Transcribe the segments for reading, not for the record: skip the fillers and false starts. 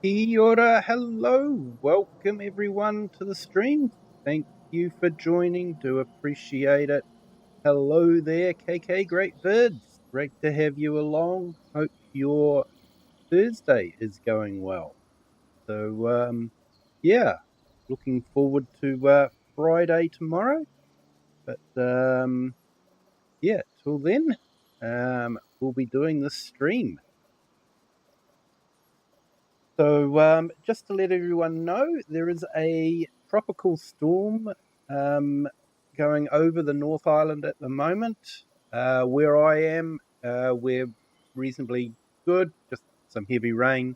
Kia ora, hello, welcome everyone to the stream. Thank you for joining, do appreciate it. Hello there, KK, great vids. Great to have you along. Hope your Thursday is going well. So, yeah, looking forward to Friday tomorrow. But, yeah, till then, we'll be doing this stream. So just to let everyone know, there is a tropical storm going over the North Island at the moment. Where I am, we're reasonably good, just some heavy rain.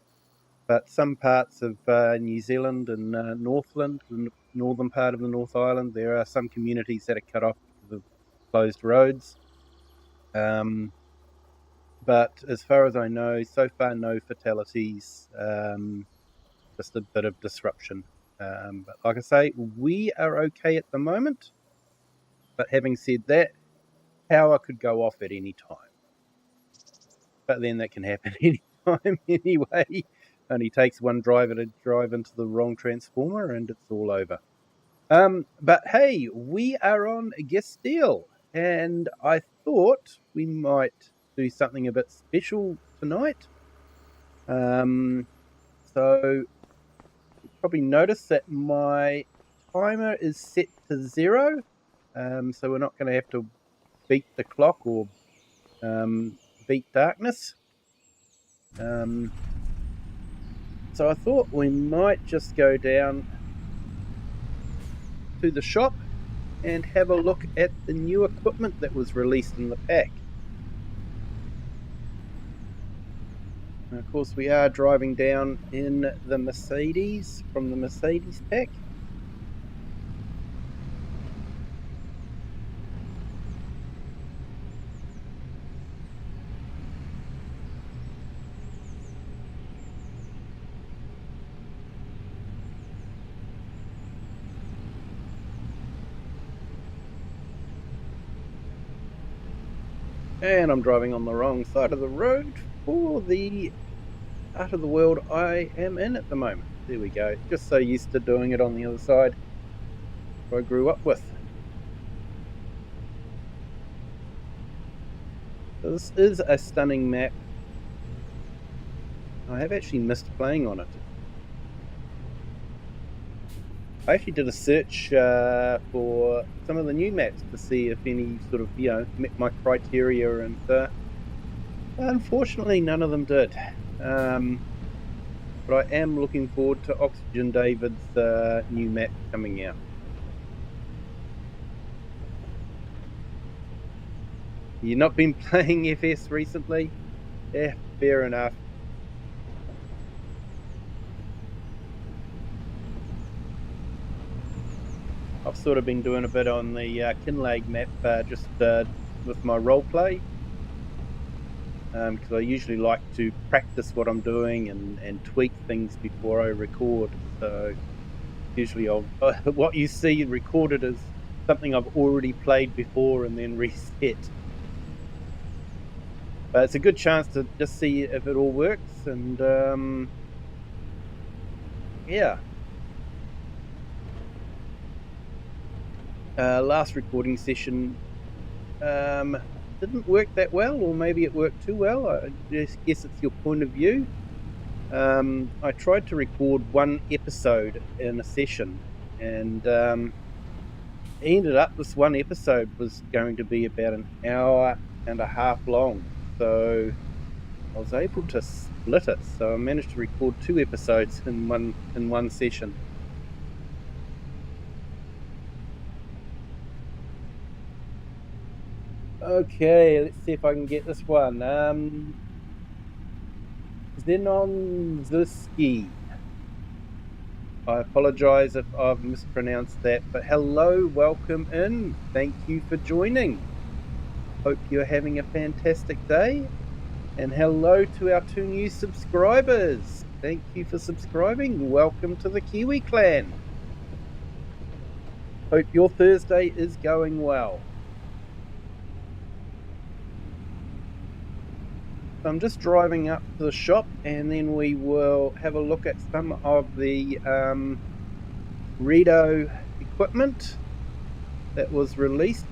But some parts of New Zealand and Northland, the northern part of the North Island, there are some communities that are cut off because of closed roads. But as far as I know, so far no fatalities. Just a bit of disruption. But like I say, we are okay at the moment. But having said that, power could go off at any time. But then that can happen any time anyway. Only takes one driver to drive into the wrong transformer and it's all over. But hey, we are on Geistal, and I thought we might do something a bit special tonight. So you probably noticed that my timer is set to 0, so we're not going to have to beat the clock or beat darkness. So I thought we might just go down to the shop and have a look at the new equipment that was released in the pack. And of course we are driving down in the Mercedes from the Mercedes pack. And I'm driving on the wrong side of the road for the part of the world I am in at the moment. There we go. Just so used to doing it on the other side I grew up with. So this is a stunning map. I have actually missed playing on it. I actually did a search for some of the new maps to see if any sort of, met my criteria, and unfortunately none of them did. But I am looking forward to Oxygen David's new map coming out. You've not been playing FS recently? Yeah, fair enough. I've sort of been doing a bit on the Kinlag map just with my roleplay. Because I usually like to practice what I'm doing and tweak things before I record. So usually what you see recorded is something I've already played before and then reset. But it's a good chance to just see if it all works, and yeah. Last recording session didn't work that well, or maybe it worked too well. I just guess it's your point of view. I tried to record one episode in a session, and ended up this one episode was going to be about an hour and a half long, so I was able to split it. So I managed to record 2 episodes in one session. Okay, let's see if I can get this one. Zenonzuski. I apologize if I've mispronounced that, but hello, welcome in. Thank you for joining. Hope you're having a fantastic day. And hello to our 2 new subscribers. Thank you for subscribing. Welcome to the Kiwi clan. Hope your Thursday is going well. I'm just driving up to the shop, and then we will have a look at some of the Vredo equipment that was released.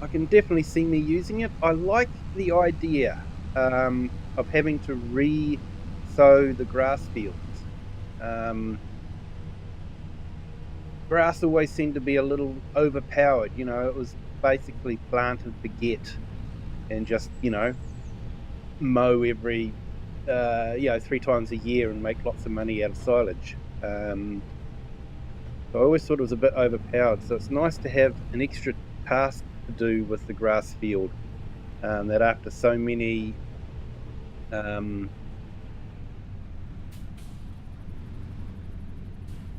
I can definitely see me using it. I like the idea of having to re-sow the grass fields. Grass always seemed to be a little overpowered. It was basically planted to get and just, mow every, 3 times a year and make lots of money out of silage. So I always thought it was a bit overpowered. So it's nice to have an extra task to do with the grass field. That um,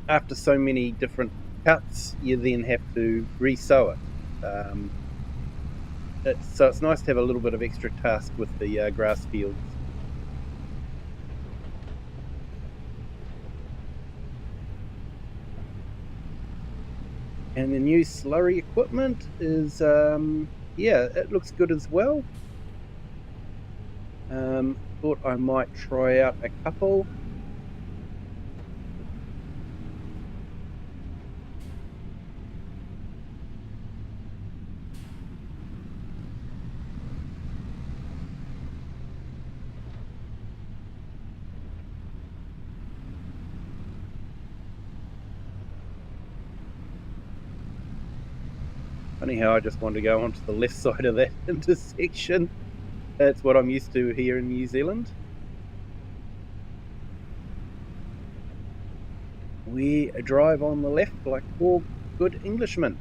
after so many different cuts, you then have to re-sow it. So it's nice to have a little bit of extra task with the grass fields. And the new slurry equipment is, it looks good as well. Thought I might try out a couple. Funny how I just want to go onto the left side of that intersection. That's what I'm used to here in New Zealand. We drive on the left like all good Englishmen.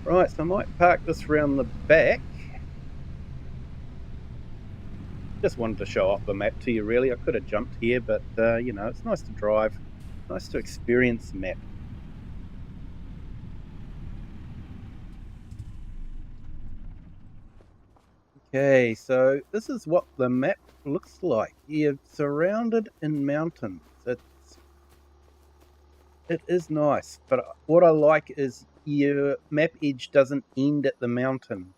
Right, so I might park this round the back. Just wanted to show off the map to you, really. I could have jumped here, but, it's nice to drive. Nice to experience the map. Okay, so this is what the map looks like. You're surrounded in mountains. It is nice, but what I like is your map edge doesn't end at the mountain.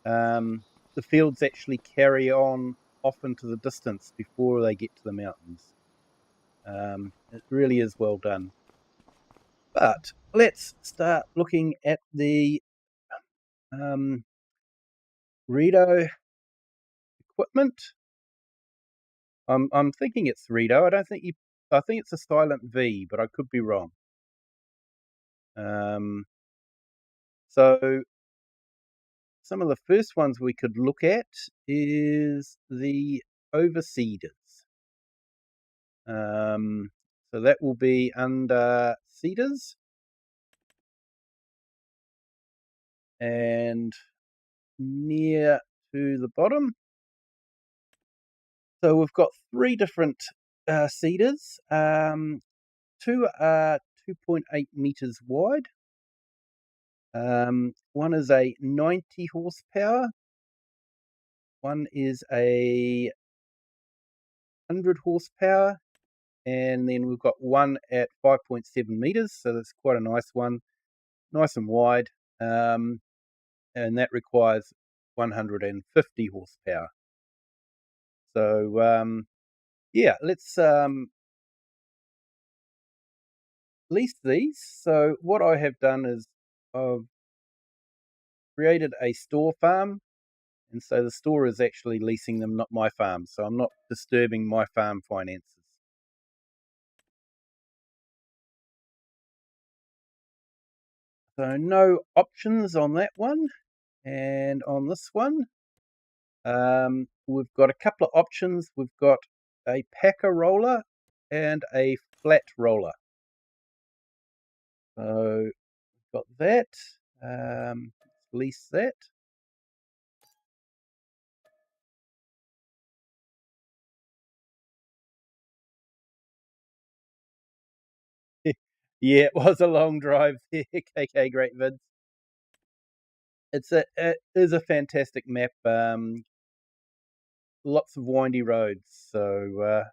The fields actually carry on off into the distance before they get to the mountains. It really is well done. But let's start looking at the Vredo equipment. I'm thinking it's Vredo. I think it's a silent V, but I could be wrong. So some of the first ones we could look at is the overseeders. So that will be under seeders, and near to the bottom. So we've got 3 different seeders. 2 are 2.8 meters wide. One is a 90 horsepower. One is a 100 horsepower. And then we've got one at 5.7 meters. So that's quite a nice one. Nice and wide. And that requires 150 horsepower. So, let's lease these. So what I have done is I've created a store farm, and so the store is actually leasing them, not my farm. So I'm not disturbing my farm finances. So no options on that one. And on this one, we've got a couple of options. We've got a packer roller and a flat roller. So we've got that. Let's lease that. Yeah, it was a long drive there. KK, great vids. it is a fantastic map. Lots of windy roads, so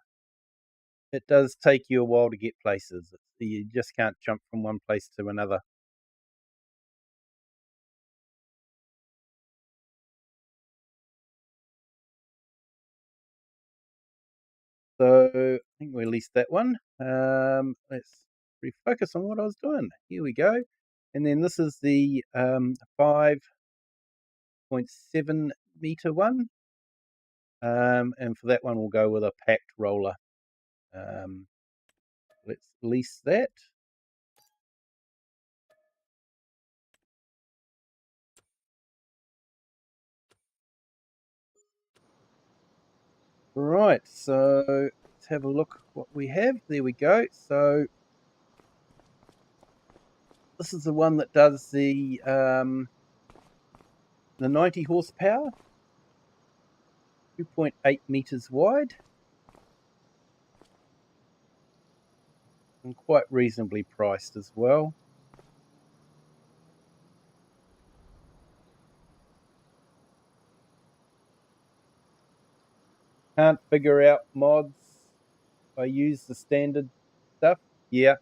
it does take you a while to get places. You just can't jump from one place to another. So I think we released that one. Let's refocus on what I was doing. Here we go. And then this is the 5.7 meter one. And for that one, we'll go with a packed roller. Let's lease that. Right, so let's have a look what we have. There we go. So this is the one that does the 90 horsepower, 2.8 meters wide, and quite reasonably priced as well. Can't figure out mods. I use the standard stuff. Yeah.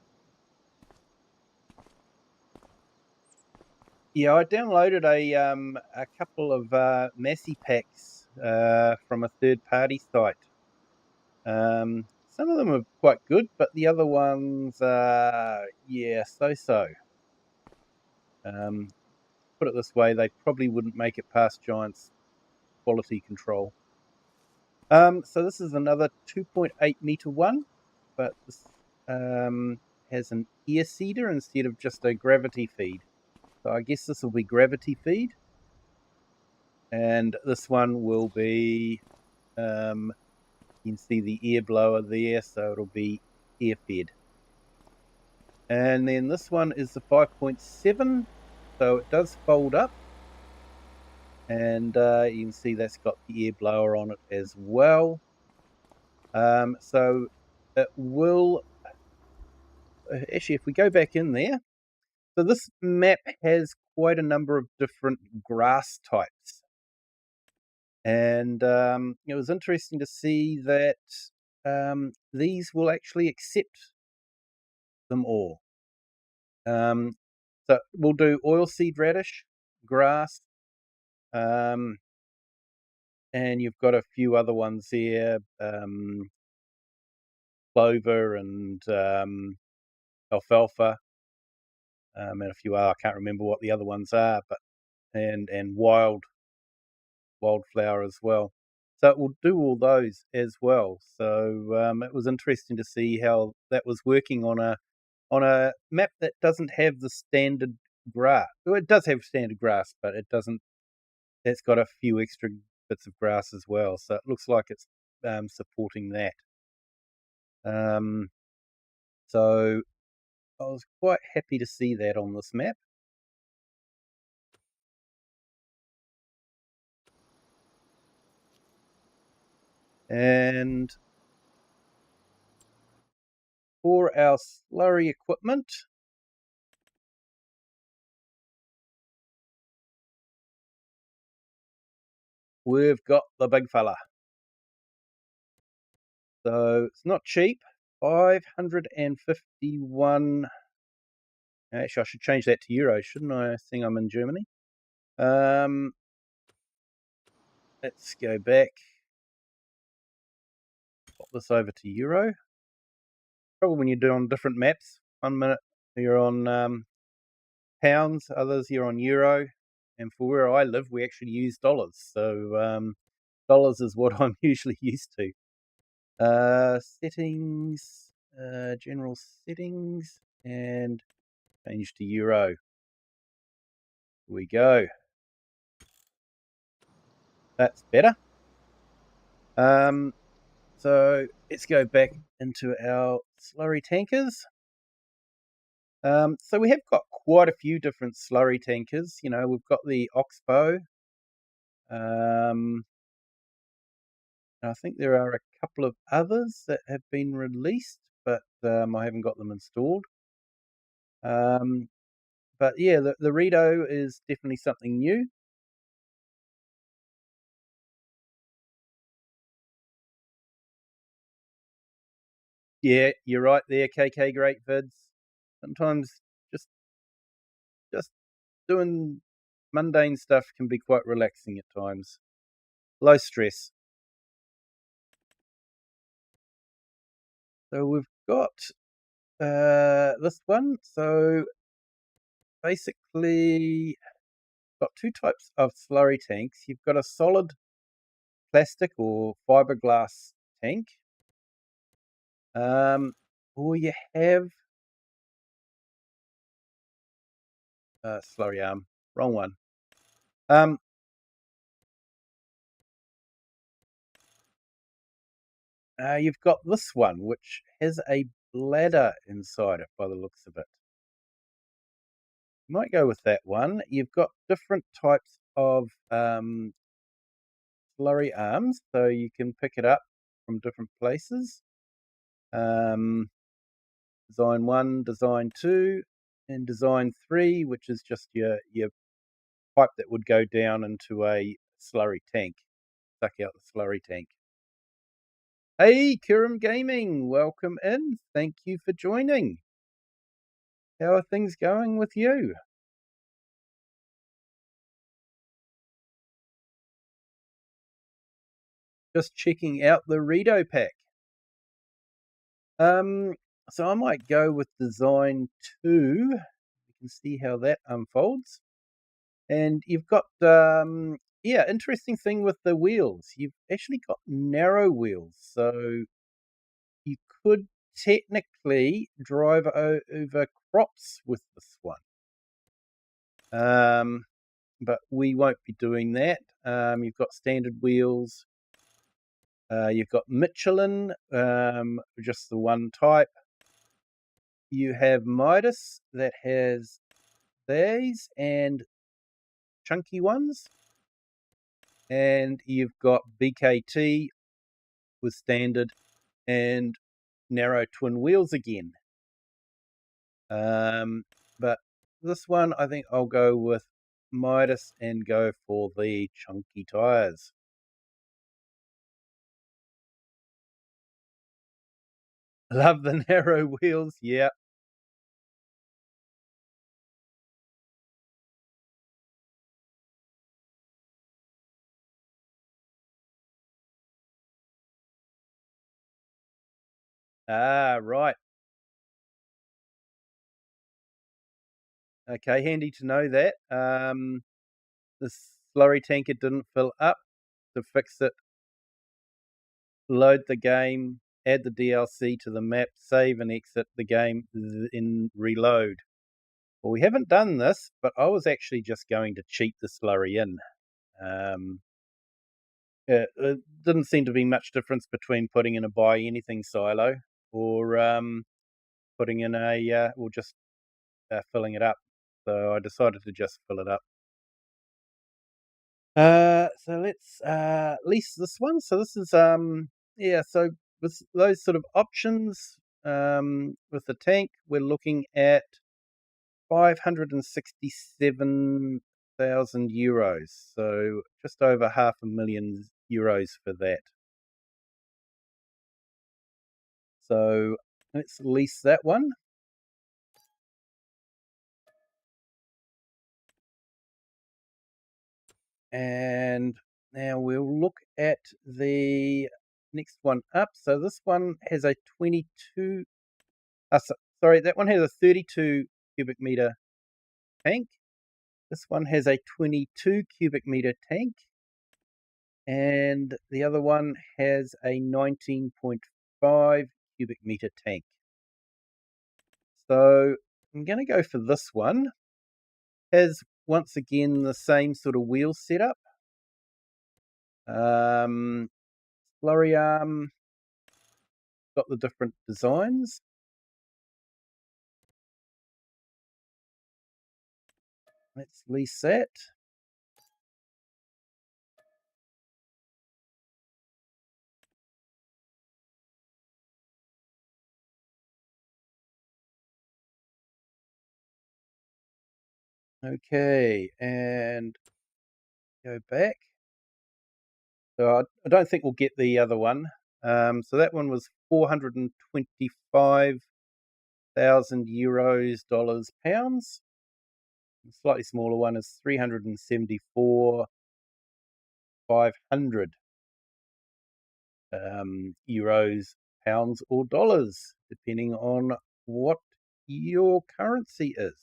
Yeah, I downloaded a couple of Massey packs from a third party site. Some of them are quite good, but the other ones are, yeah, so. Put it this way, they probably wouldn't make it past Giant's quality control. So this is another 2.8 meter one, but this has an air seeder instead of just a gravity feed. So I guess this will be gravity feed. And this one will be, you can see the air blower there, so it'll be air fed. And then this one is the 5.7, so it does fold up. And you can see that's got the air blower on it as well. So it will, actually, if we go back in there, so this map has quite a number of different grass types. And it was interesting to see that these will actually accept them all. So we'll do oilseed radish, grass, and you've got a few other ones here, clover and alfalfa, and a few I can't remember what the other ones are, but and wildflower as well. So it will do all those as well. So it was interesting to see how that was working on a map that doesn't have the standard grass. Well, it does have standard grass, but it doesn't. It's got a few extra bits of grass as well. So it looks like it's supporting that. So I was quite happy to see that on this map. And for our slurry equipment, we've got the big fella. So it's not cheap. 551. Actually, I should change that to euro, shouldn't I? I think I'm in Germany. Let's go back. Pop this over to euro. Probably when you're doing different maps, 1 minute you're on pounds, others you're on euro. And for where I live, we actually use dollars. So dollars is what I'm usually used to. Settings, general settings, and change to euro. Here we go. That's better. So let's go back into our slurry tankers. So we have got quite a few different slurry tankers. You know, we've got the Oxbow. I think there are a couple of others that have been released, but I haven't got them installed. But But yeah, the Vredo is definitely something new. Yeah, you're right there, KK. Great vids. Sometimes just doing mundane stuff can be quite relaxing at times. Low stress. So we've got this one. So basically, got two types of slurry tanks. You've got a solid plastic or fiberglass tank, or you have slurry arm. Wrong one. Um, you've got this one, which has a bladder inside it by the looks of it. You might go with that one. You've got different types of slurry arms, so you can pick it up from different places. Design 1, Design 2, and Design 3, which is just your pipe that would go down into a slurry tank, suck out the slurry tank. Hey, Kurum Gaming, welcome in. Thank you for joining. How are things going with you? Just checking out the Vredo pack. So I might go with Design 2. You can see how that unfolds. And you've got, interesting thing with the wheels. You've actually got narrow wheels. So you could technically drive over crops with this one. But we won't be doing that. You've got standard wheels. You've got Michelin, just the one type. You have Midas that has these and chunky ones. And you've got BKT with standard and narrow twin wheels again. But this one, I think I'll go with Midas and go for the chunky tires. Love the narrow wheels, yeah. Ah, right. Okay, handy to know that. The slurry tanker didn't fill up. To fix it, load the game, add the DLC to the map, save and exit the game, in reload. Well, we haven't done this, but I was actually just going to cheat the slurry in. It didn't seem to be much difference between putting in a buy anything silo or putting in or just filling it up. So I decided to just fill it up. So let's lease this one. So this is so with those sort of options, with the tank, we're looking at 567,000 euros. So just over €500,000 for that. So let's lease that one. And now we'll look at the next one up. So this one has a 22. Sorry, that one has a 32 cubic meter tank. This one has a 22 cubic meter tank. And the other one has a 19.5 cubic meter tank. So I'm going to go for this one. Has once again the same sort of wheel setup. Slurry arm, got the different designs. Let's lease that. Okay, and go back. So I don't think we'll get the other one. So that one was 425,000 euros, dollars, pounds. The slightly smaller one is 374,500 euros, pounds, or dollars, depending on what your currency is.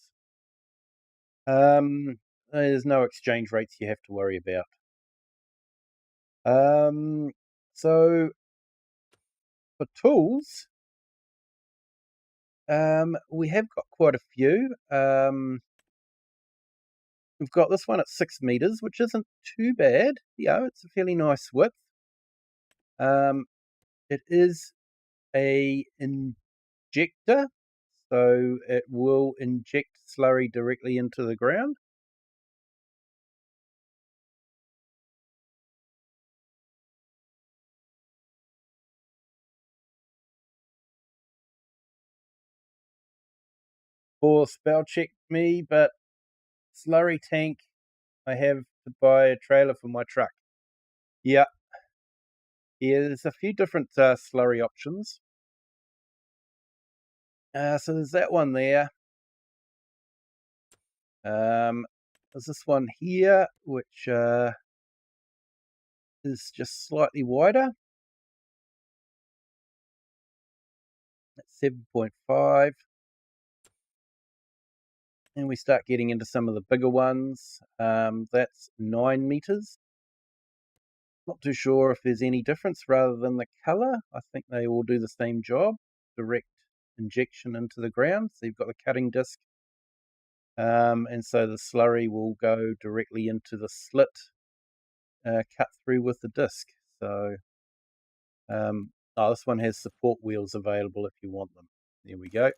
There's no exchange rates you have to worry about. So for tools, we have got quite a few. We've got this one at 6 meters, which isn't too bad. It's a fairly nice width. It is a injector, so it will inject slurry directly into the ground. Or spell check me, but slurry tank, I have to buy a trailer for my truck. Yeah, there's a few different slurry options. So there's that one there. There's this one here, which is just slightly wider. That's 7.5. And we start getting into some of the bigger ones. That's 9 meters. Not too sure if there's any difference rather than the color. I think they all do the same job. Direct injection into the ground. So you've got the cutting disc. And so the slurry will go directly into the slit, cut through with the disc. So this one has support wheels available if you want them. There we go.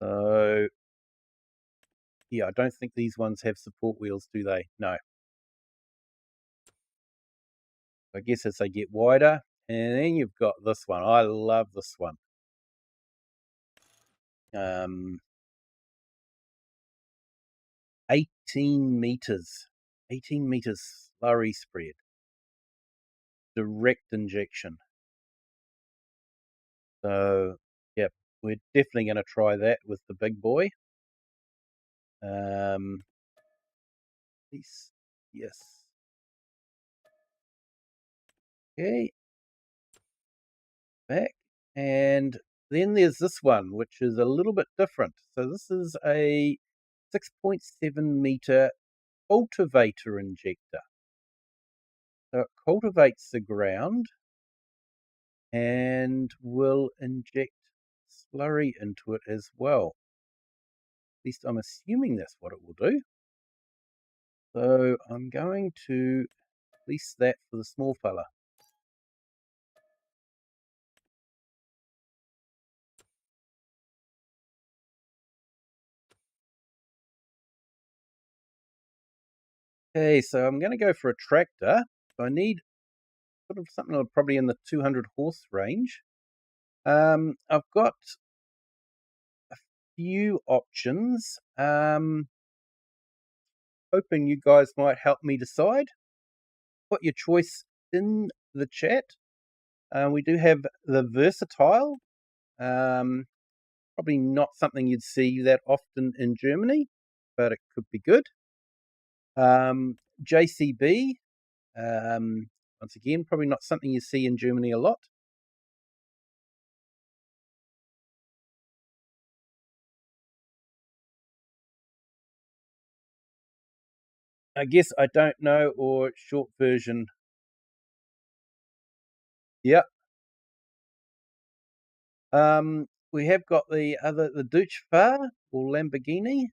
So yeah, I don't think these ones have support wheels, do they? No. I guess as they get wider. And then you've got this one. I love this one. 18 meters. 18 meters slurry spread. Direct injection. So, yep, we're definitely going to try that with the big boy. Yes. Okay. Back. And then there's this one, which is a little bit different. So this is a 6.7 meter cultivator injector. So it cultivates the ground and will inject slurry into it as well. At least I'm assuming that's what it will do. So I'm going to lease that for the small fella. Okay, so I'm going to go for a tractor. So I need sort of something probably in the 200 horse range. I've got a few options. Hoping you guys might help me decide. Put your choice in the chat. We do have the versatile. Probably not something you'd see that often in Germany, but it could be good. JCB. Once again, probably not something you see in Germany a lot. I guess I don't know, or short version. Yeah. We have got the Deutsche Fahr or Lamborghini,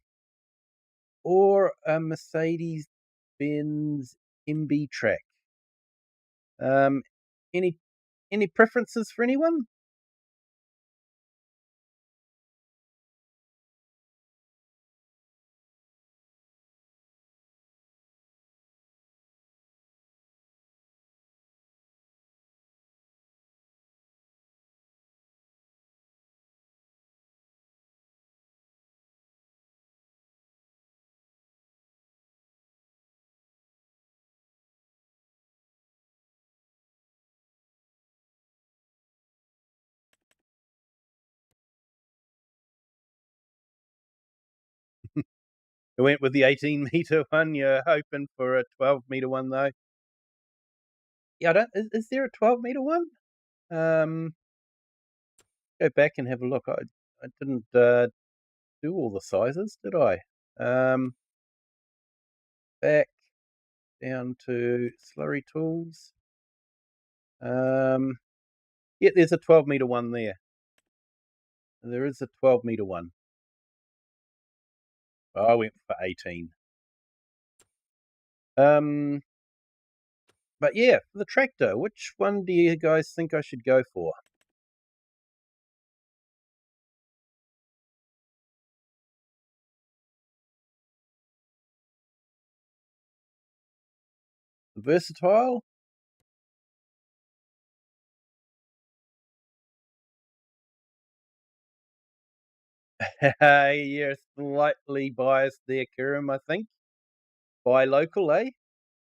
or a Mercedes-Benz MB Track. Any preferences for anyone? I went with the 18-meter one. You're hoping for a 12-meter one, though. Yeah, I don't. Is there a 12-meter one? Go back and have a look. I didn't do all the sizes, did I? Back down to slurry tools. Yeah, there's a 12-meter one there. There is a 12-meter one. Oh, I went for 18. But yeah, for the tractor, which one do you guys think I should go for? Versatile? You're slightly biased there, Kirim, I think. Buy local, eh?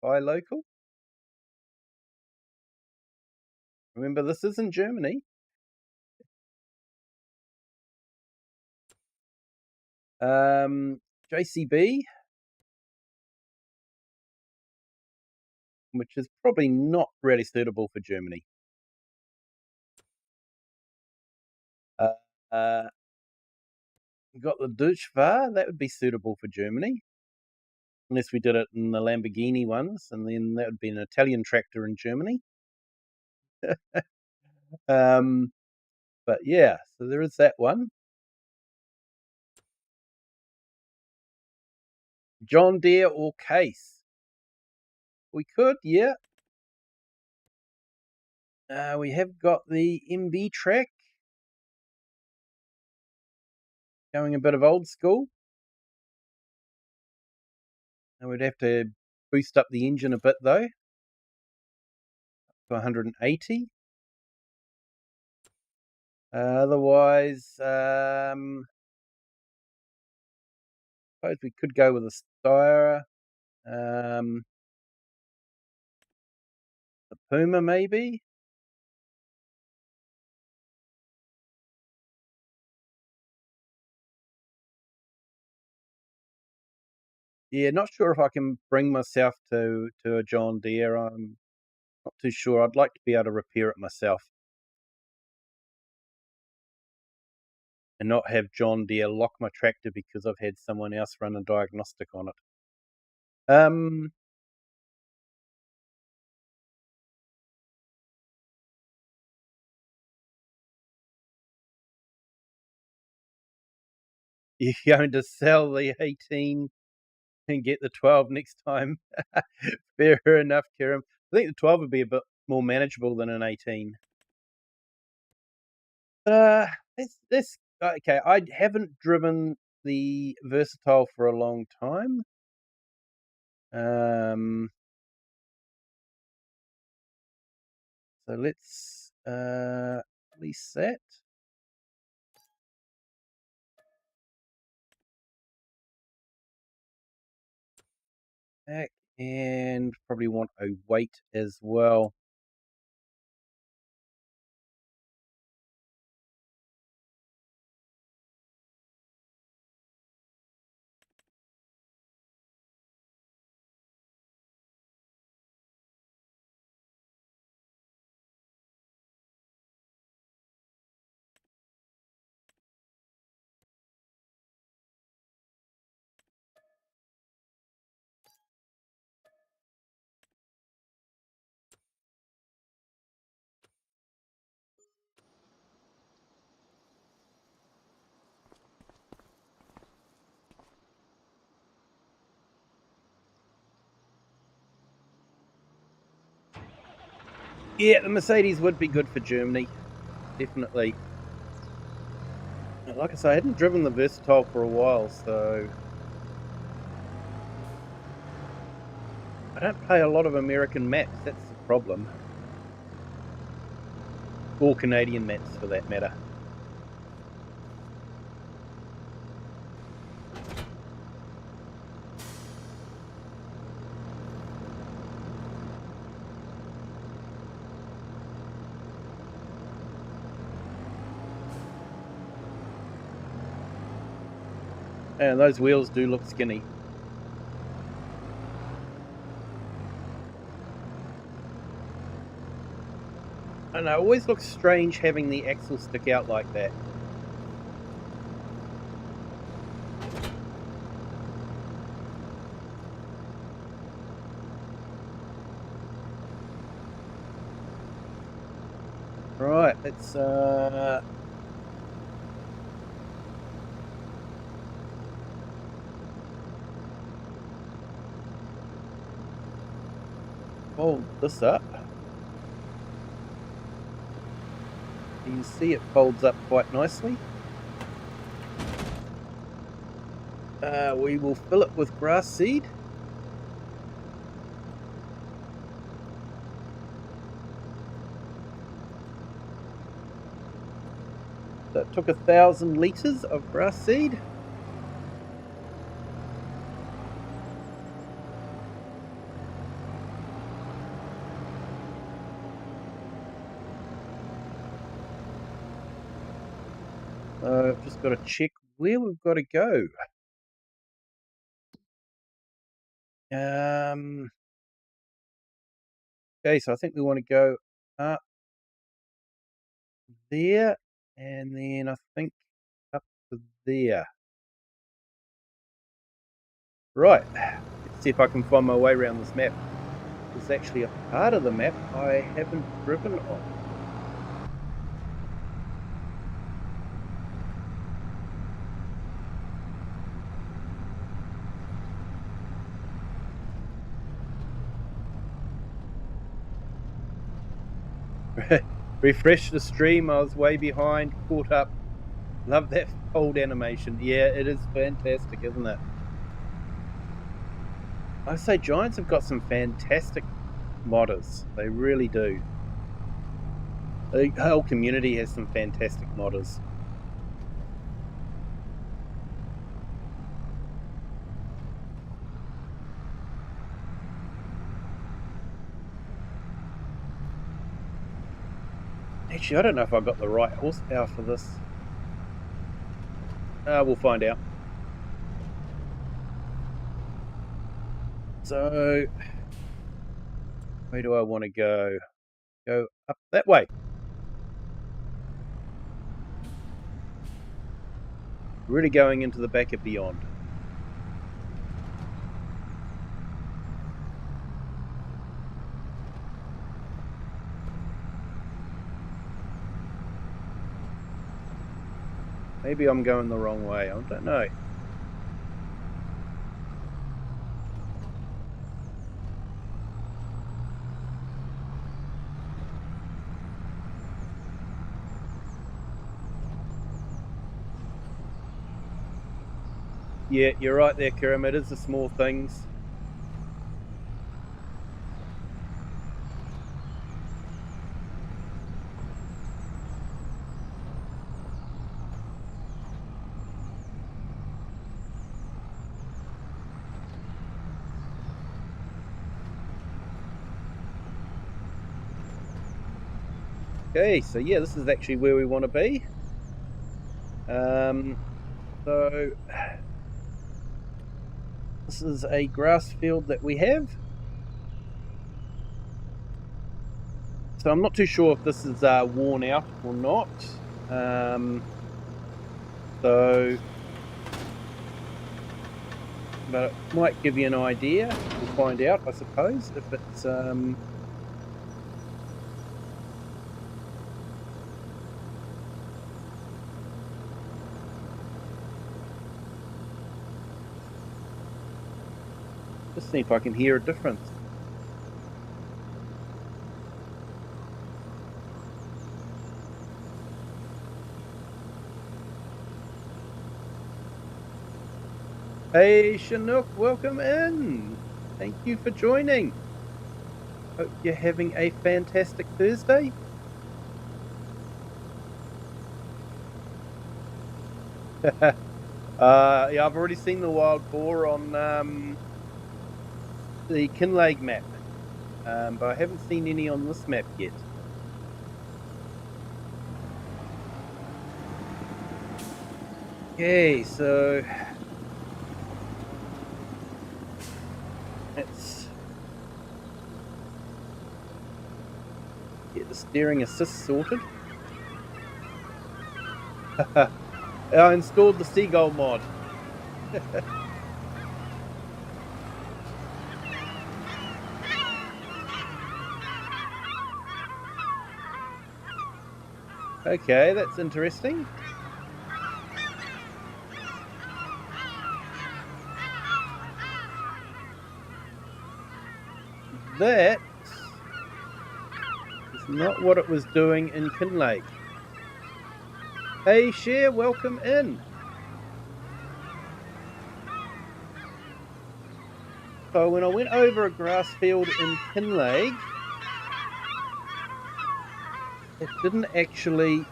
Buy local. Remember, this is in Germany. JCB, which is probably not really suitable for Germany. Got the Deutschfahr, that would be suitable for Germany. Unless we did it in the Lamborghini ones, and then that would be an Italian tractor in Germany. But yeah, so there is that one. John Deere or Case? We could, yeah. We have got the MB track going a bit of old school. And we'd have to boost up the engine a bit though, to 180. Otherwise, suppose we could go with a Steyr. The Puma maybe. Yeah, not sure if I can bring myself to a John Deere. I'm not too sure. I'd like to be able to repair it myself and not have John Deere lock my tractor because I've had someone else run a diagnostic on it. You're going to sell the 18 and get the 12 next time. Fair enough, Kiram. I think the 12 would be a bit more manageable than an 18. This okay. I haven't driven the Versatile for a long time. So let's release that. Back, and probably want a weight as well. Yeah, the Mercedes would be good for Germany, definitely. Like I say, I hadn't driven the Versatile for a while, so I don't play a lot of American maps. That's the problem, or Canadian maps for that matter. And those wheels do look skinny. And it always looks strange having the axle stick out like that. Right, let's fold this up. You can see it folds up quite nicely. We will fill it with grass seed. That took 1,000 litres of grass seed. So I've just got to check where we've got to go. Okay, so I think we want to go up there, and then I think up to there. Right, let's see if I can find my way around this map. There's actually a part of the map I haven't driven on. Refresh the stream, I was way behind, caught up. Love that fold animation. Yeah, it is fantastic, isn't it? I say Giants have got some fantastic modders. They really do. The whole community has some fantastic modders. Actually, I don't know if I've got the right horsepower for this. We'll find out. So, where do I want to go? Go up that way. Really going into the back of Beyond. Maybe I'm going the wrong way. I don't know. Yeah, you're right there, Kiram. It is the small things. Okay, so yeah, this is actually where we want to be. So this is a grass field that we have. So I'm not too sure if this is worn out or not. But it might give you an idea. We'll find out, I suppose, if it's just see if I can hear a difference. Hey Chinook, welcome in. Thank you for joining. Hope you're having a fantastic Thursday. Yeah, I've already seen the wild boar on the Kinlake map, but I haven't seen any on this map yet. Okay, so Let's get the steering assist sorted. I installed the seagull mod. Okay, that's interesting. That is not what it was doing in Kinlake. Hey, Cher, welcome in. So when I went over a grass field in Kinlake, it didn't actually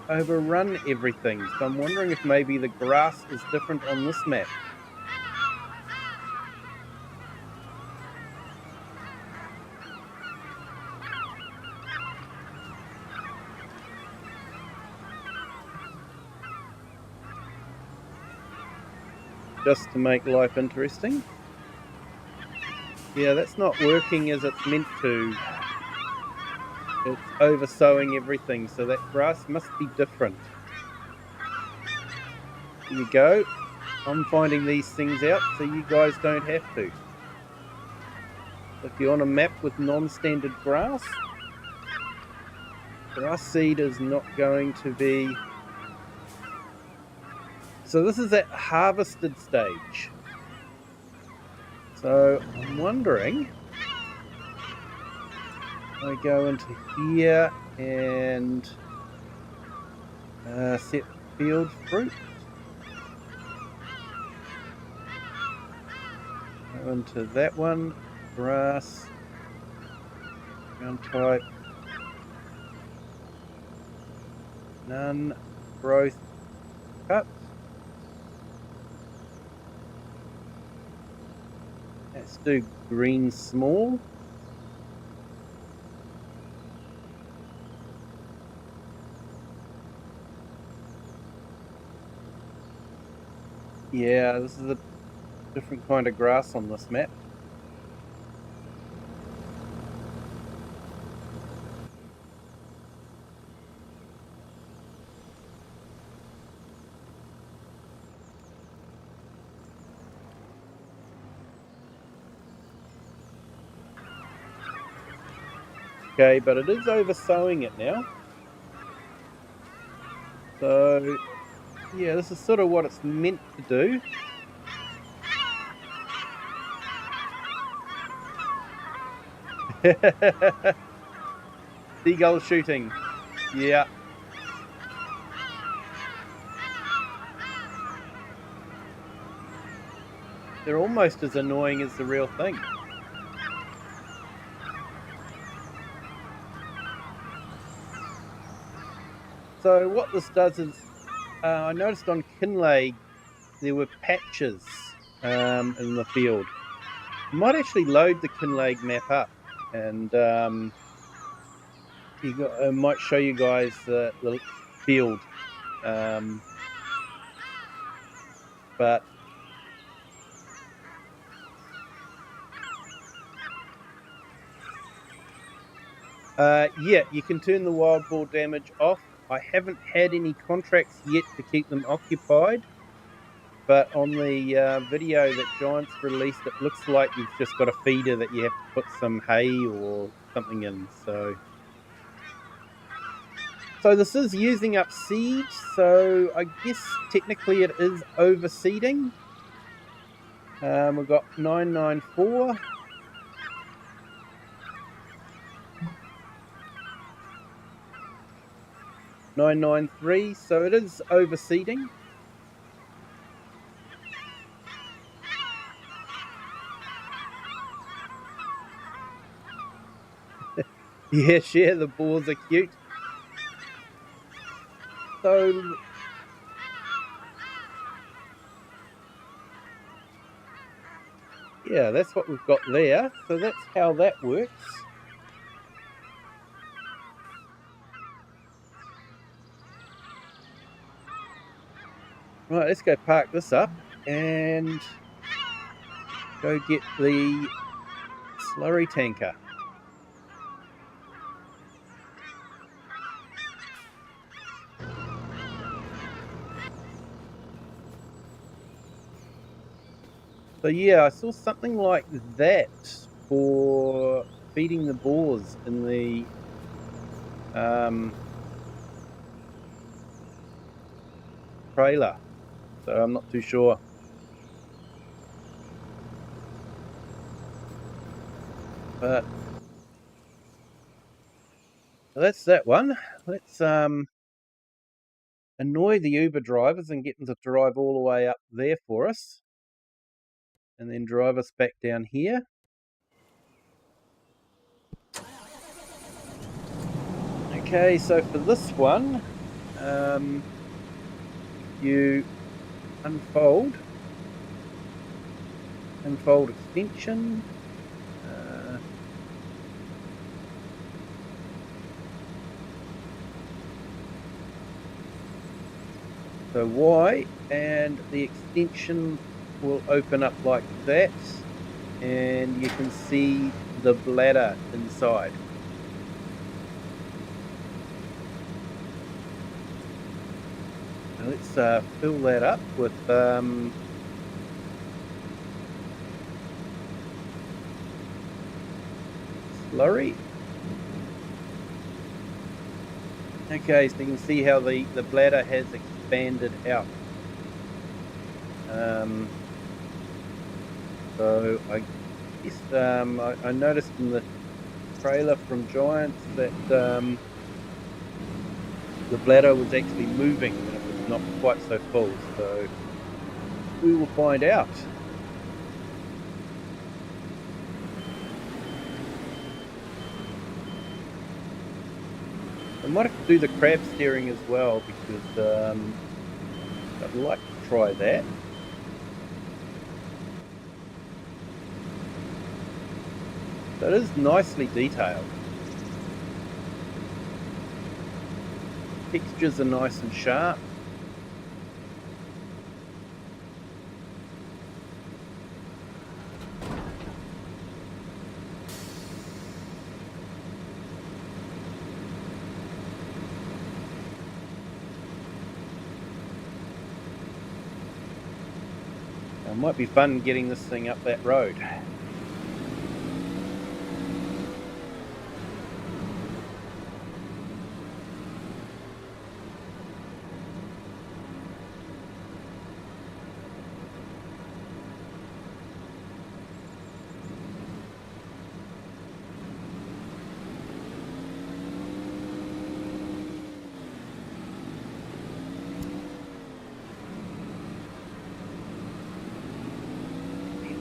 overrun everything. So I'm wondering if maybe the grass is different on this map. Just to make life interesting. Yeah, that's not working as it's meant to. It's over sowing everything, so that grass must be different. There you go. I'm finding these things out so you guys don't have to. If you're on a map with non-standard grass seed is not going to be... So this is at harvested stage. So I'm wondering, I go into here and set field fruit. Go into that one, grass, ground type, none, growth, cut. Let's do green small. Yeah, this is a different kind of grass on this map. Okay, but it is over sowing it now. So, yeah, this is sort of what it's meant to do. Seagull shooting. Yeah. They're almost as annoying as the real thing. So what this does is, I noticed on Kinlay there were patches in the field. I might actually load the Kinlay map up and I might show you guys the field. But yeah, you can turn the wild boar damage off. I haven't had any contracts yet to keep them occupied, but on the video that Giants released, it looks like you've just got a feeder that you have to put some hay or something in. So this is using up seed, so I guess technically it is overseeding. We've got 994. 993, so it is overseeding. Yeah, share the boars are cute. So yeah, that's what we've got there. So that's how that works. Right, let's go park this up and go get the slurry tanker. So yeah, I saw something like that for feeding the boars in the trailer. So I'm not too sure. But that's that one. Let's annoy the Uber drivers and get them to drive all the way up there for us. And then drive us back down here. Okay, so for this one, you unfold extension. So Y, and the extension will open up like that, and you can see the bladder inside. Now let's fill that up with slurry. Okay, so you can see how the bladder has expanded out. So I guess I noticed in the trailer from Giants that the bladder was actually moving when it was not quite so full. So we will find out. I might have to do the crab steering as well, because I'd like to try that. So it is nicely detailed. Textures are nice and sharp. It might be fun getting this thing up that road.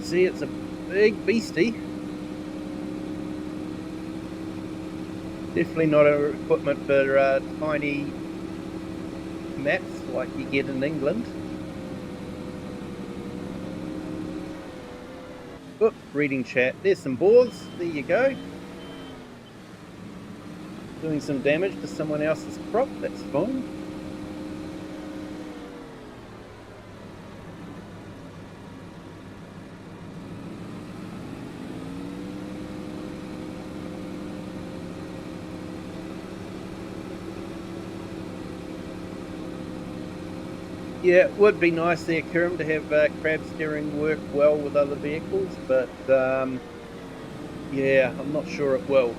See, it's a big beastie. Definitely not a equipment for tiny maps like you get in England. Oop, reading chat. There's some boars. There you go. Doing some damage to someone else's crop. That's fine. Yeah, it would be nice there, Kirim, to have crab steering work well with other vehicles, but yeah, I'm not sure it will.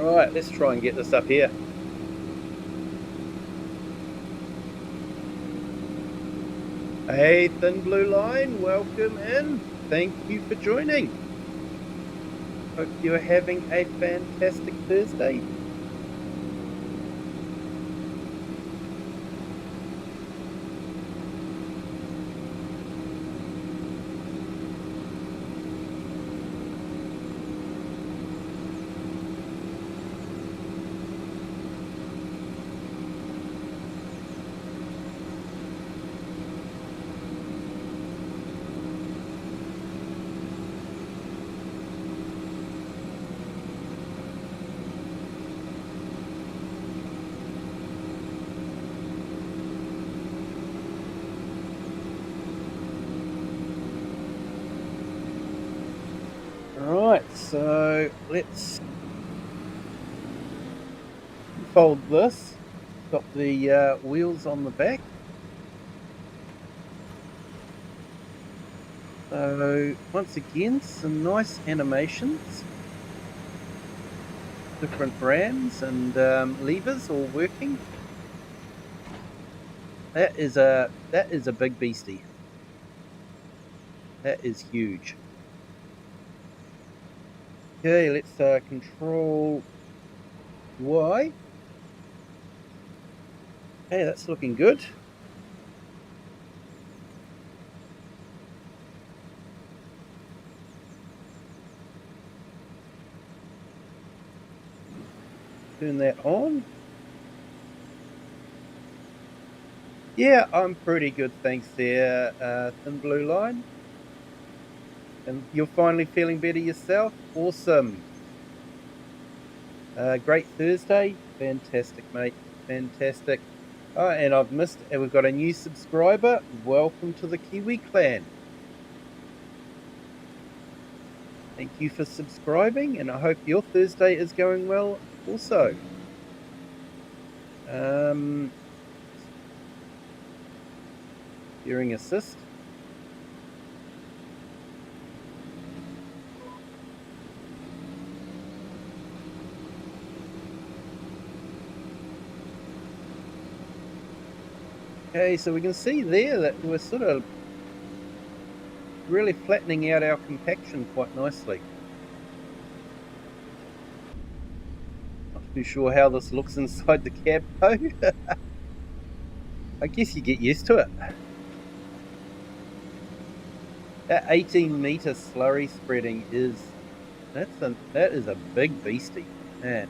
Alright, let's try and get this up here. Hey, Thin Blue Line, welcome in. Thank you for joining. Hope you're having a fantastic Thursday. So let's fold this. Got the wheels on the back. So once again, some nice animations. Different rams and levers all working. That is a big beastie. That is huge. Okay, let's control Y. Hey, that's looking good. Turn that on. Yeah, I'm pretty good, thanks there, Thin Blue Line. And you're finally feeling better yourself? Awesome. Great Thursday. Fantastic, mate. Fantastic. Oh, and we've got a new subscriber. Welcome to the Kiwi clan. Thank you for subscribing, and I hope your Thursday is going well also. Steering assist. Okay, so we can see there that we're sort of really flattening out our compaction quite nicely. Not too sure how this looks inside the cab though. I guess you get used to it. That 18-meter slurry spreading that is a big beastie, man.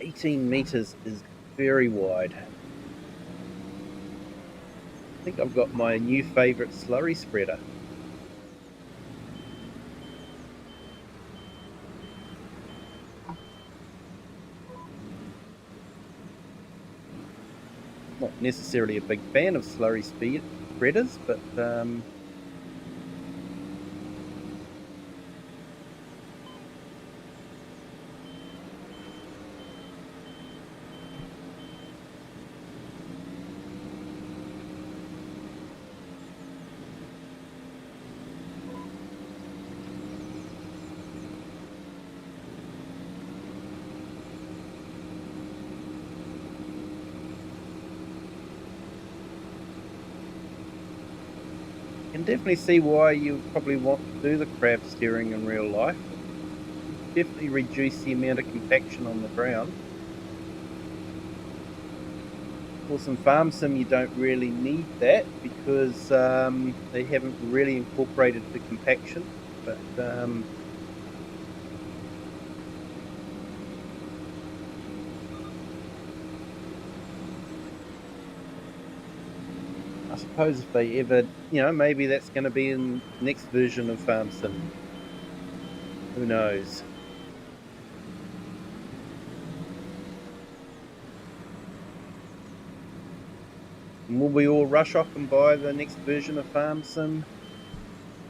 $18 is very wide. I think I've got my new favorite slurry spreader. Not necessarily a big fan of slurry spreaders, but I can definitely see why you probably want to do the crab steering in real life. Definitely reduce the amount of compaction on the ground. Of course, in Farm Sim you don't really need that because they haven't really incorporated the compaction, but I suppose if they ever, maybe that's going to be in the next version of Farm Sim. Who knows? And will we all rush off and buy the next version of Farm Sim?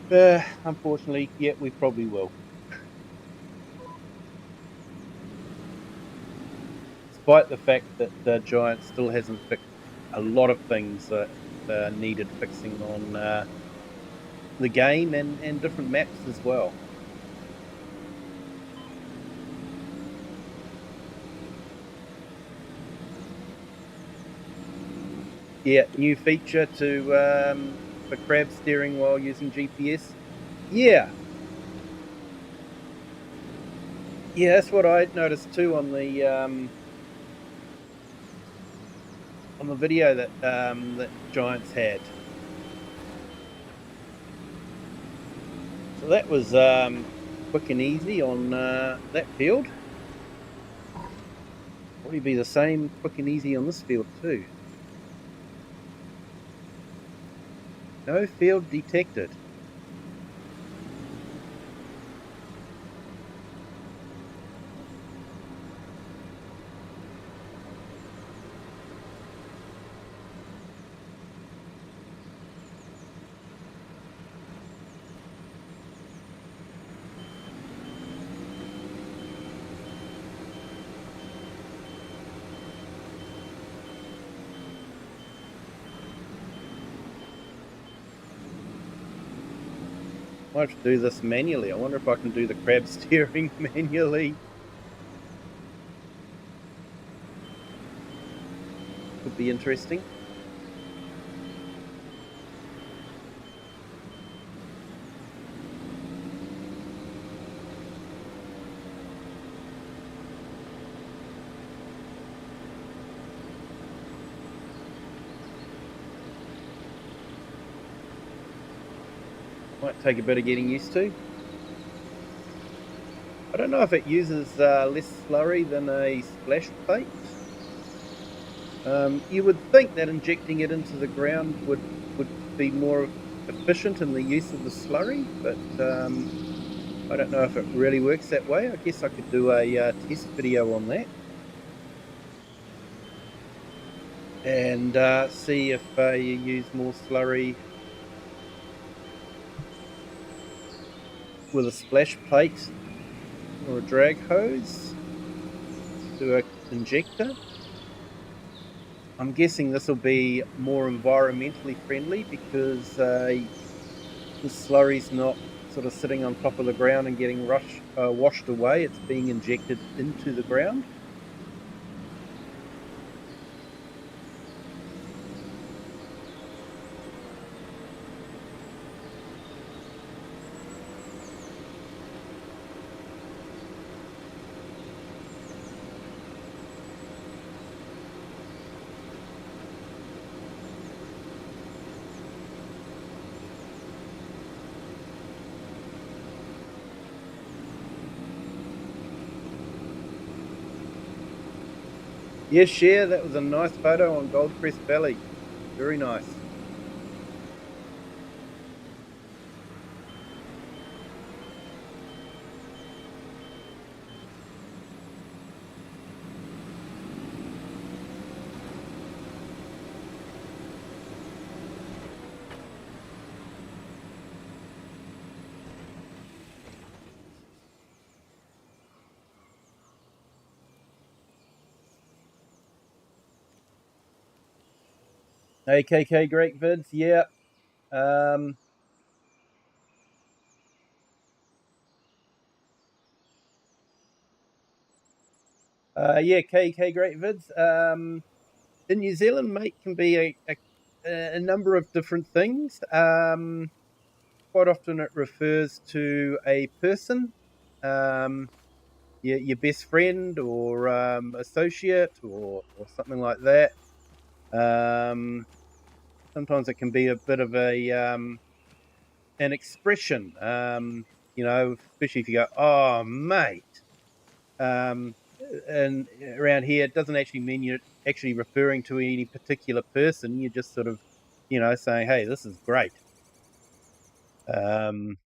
Unfortunately, yeah, we probably will. Despite the fact that Giant still hasn't fixed a lot of things that needed fixing on the game and different maps as well. Yeah, new feature for crab steering while using GPS. Yeah, that's what I noticed too on the video that Giants had. So that was quick and easy on that field. Probably be the same quick and easy on this field too. No field detected. Might have to do this manually. I wonder if I can do the crab steering manually. Could be interesting. Might take a bit of getting used to. I don't know if it uses less slurry than a splash plate. You would think that injecting it into the ground would be more efficient in the use of the slurry, but I don't know if it really works that way. I guess I could do a test video on that and see if you use more slurry with a splash plate or a drag hose to an injector. I'm guessing this will be more environmentally friendly because the slurry's not sort of sitting on top of the ground and getting washed away. It's being injected into the ground. Yes, share. That was a nice photo on Goldcrest Valley. Very nice. Hey, KK, great vids. Yeah. Yeah, KK, great vids. In New Zealand, mate, can be a number of different things. Quite often it refers to a person, your best friend or associate or something like that. Sometimes it can be a bit of an expression, especially if you go, "Oh, mate," um, and around here it doesn't actually mean you're actually referring to any particular person. You're just sort of, saying, "Hey, this is great." Um,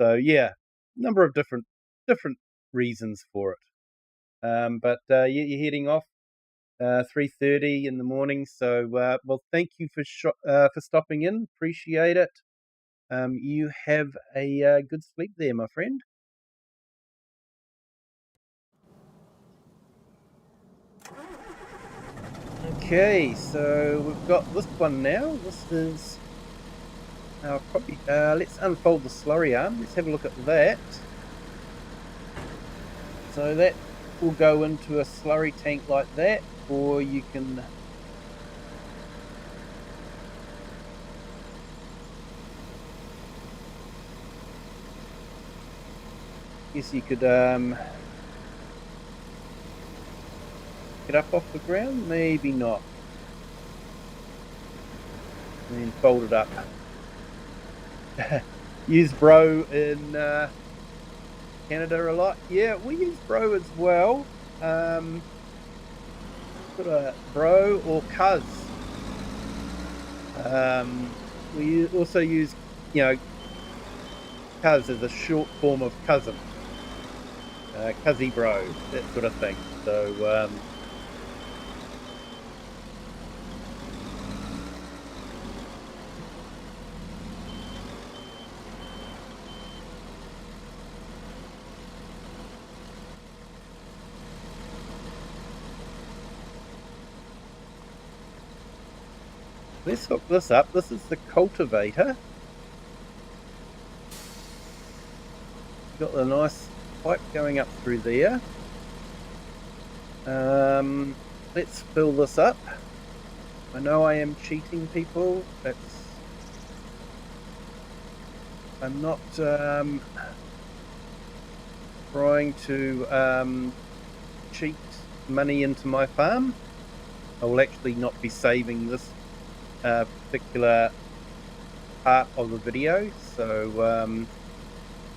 so yeah, number of different reasons for it. But you're heading off 3:30 in the morning. So well, thank you for stopping in. Appreciate it. You have a good sleep there, my friend. Okay, so we've got this one now. This is our copy. Let's unfold the slurry arm. Let's have a look at that. So that will go into a slurry tank like that, or you can guess you could get up off the ground, maybe not. And then fold it up. Use bro in Canada a lot. Yeah, we use bro as well. Put a bro or cuz. We also use, cuz as a short form of cousin. Cuzzy bro, that sort of thing. So let's hook this up. This is the cultivator. got the nice pipe going up through there. Let's fill this up. I know I am cheating, people. I'm not trying to cheat money into my farm. I will actually not be saving this particular part of the video, so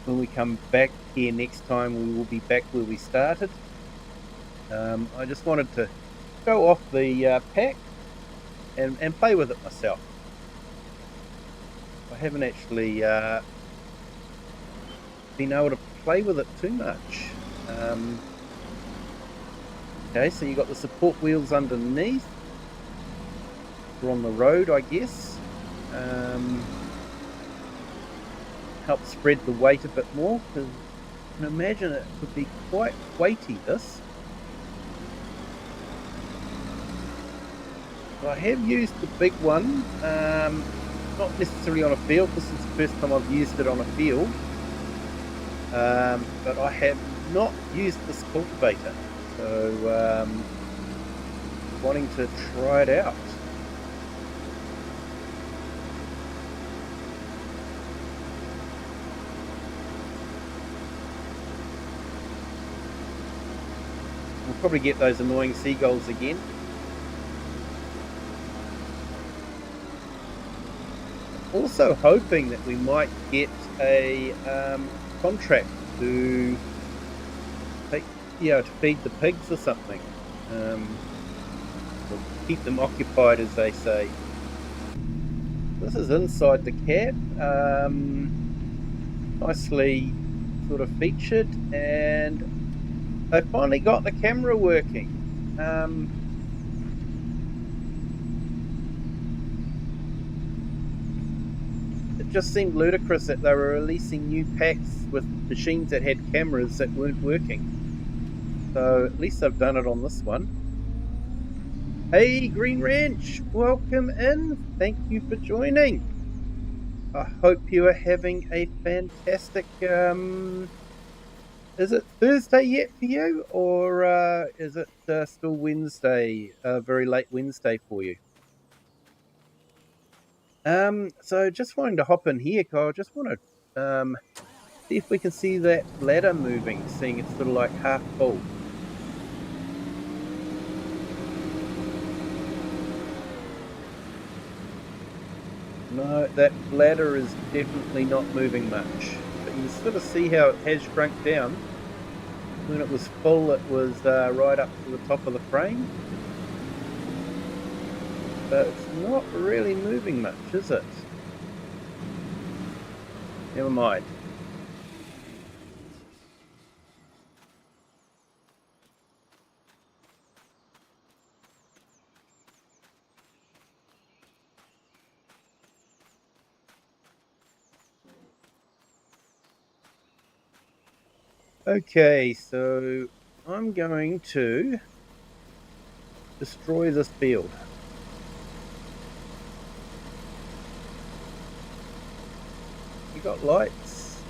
when we come back here next time, we will be back where we started. I just wanted to go off the pack and play with it myself. I haven't actually been able to play with it too much. Okay, so you got the support wheels underneath. We're on the road, I guess. Help spread the weight a bit more, because I can imagine it could be quite weighty, this. I have used the big one, not necessarily on a field. This is the first time I've used it on a field, but I have not used this cultivator, so wanting to try it out. We'll probably get those annoying seagulls again. Also hoping that we might get a contract to feed the pigs or something, or keep them occupied, as they say. This is inside the cab, nicely sort of featured, and I finally got the camera working. It just seemed ludicrous that they were releasing new packs with machines that had cameras that weren't working. So at least I've done it on this one. Hey, Green Ranch, welcome in. Thank you for joining. I hope you are having a fantastic, is it Thursday yet for you, or is it still Wednesday, very late Wednesday for you? So just wanting to hop in here, Kyle. I just want to see if we can see that ladder moving, seeing it's sort of like half full. No, that ladder is definitely not moving much. But you can sort of see how it has shrunk down. When it was full, it was right up to the top of the frame. But it's not really moving much, is it? Never mind. Okay, so I'm going to destroy this field. You got lights?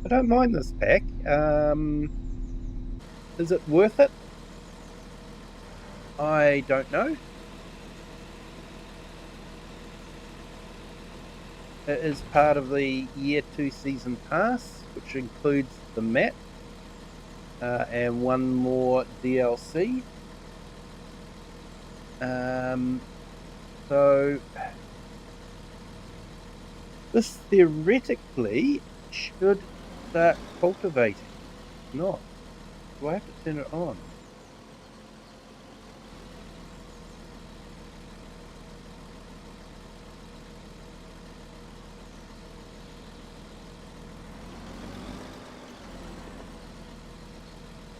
I don't mind this pack. Is it worth it? I don't know. It is part of the Year 2 Season Pass, which includes the map and one more DLC. So this theoretically should start cultivating. Not. Do I have to turn it on?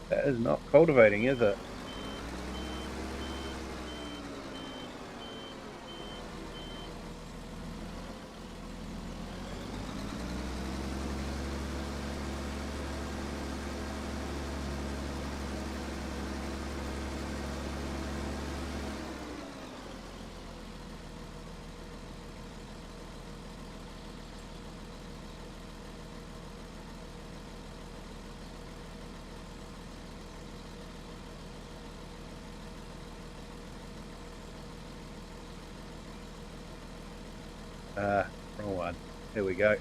That is not cultivating, is it? Wrong one. Here we go.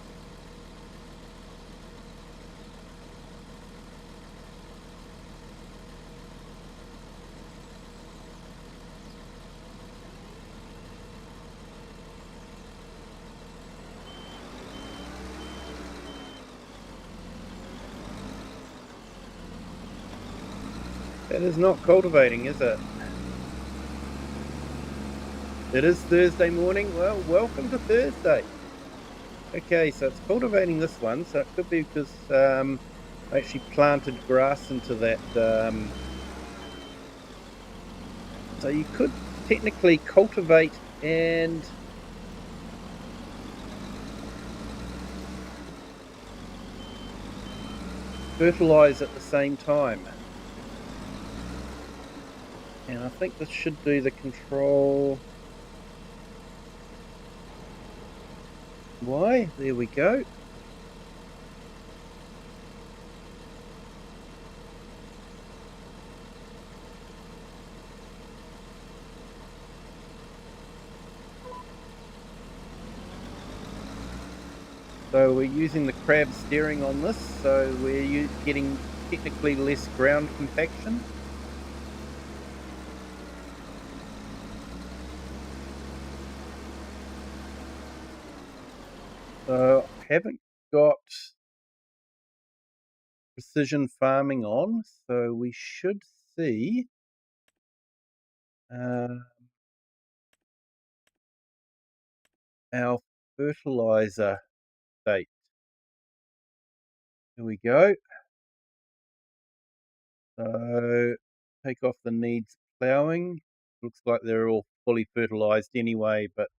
That is not cultivating, is it? It is Thursday morning. Well, welcome to Thursday. Okay, so it's cultivating this one, so it could be because I actually planted grass into that. So you could technically cultivate and fertilize at the same time. And I think this should do the control. Why? There we go. So we're using the crab steering on this, so we're getting technically less ground compaction. So I haven't got precision farming on, so we should see our fertilizer state. Here we go. So take off the needs ploughing. Looks like they're all fully fertilized anyway, but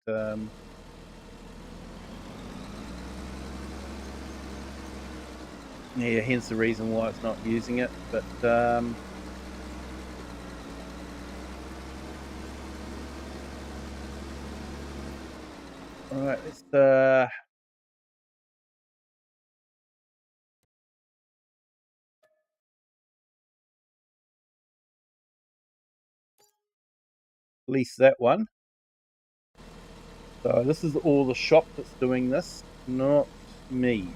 yeah, hence the reason why it's not using it. But all right, let's lease that one. So this is all the shop that's doing this, not me.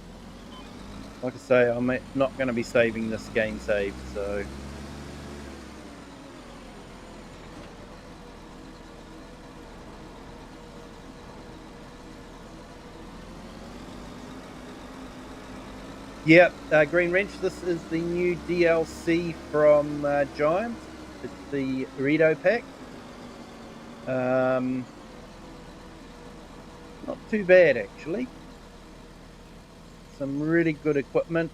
Like I say, I'm not going to be saving this game save, so yeah, Green Wrench, this is the new DLC from Giants. It's the Vredo pack. Not too bad, actually. Some really good equipment.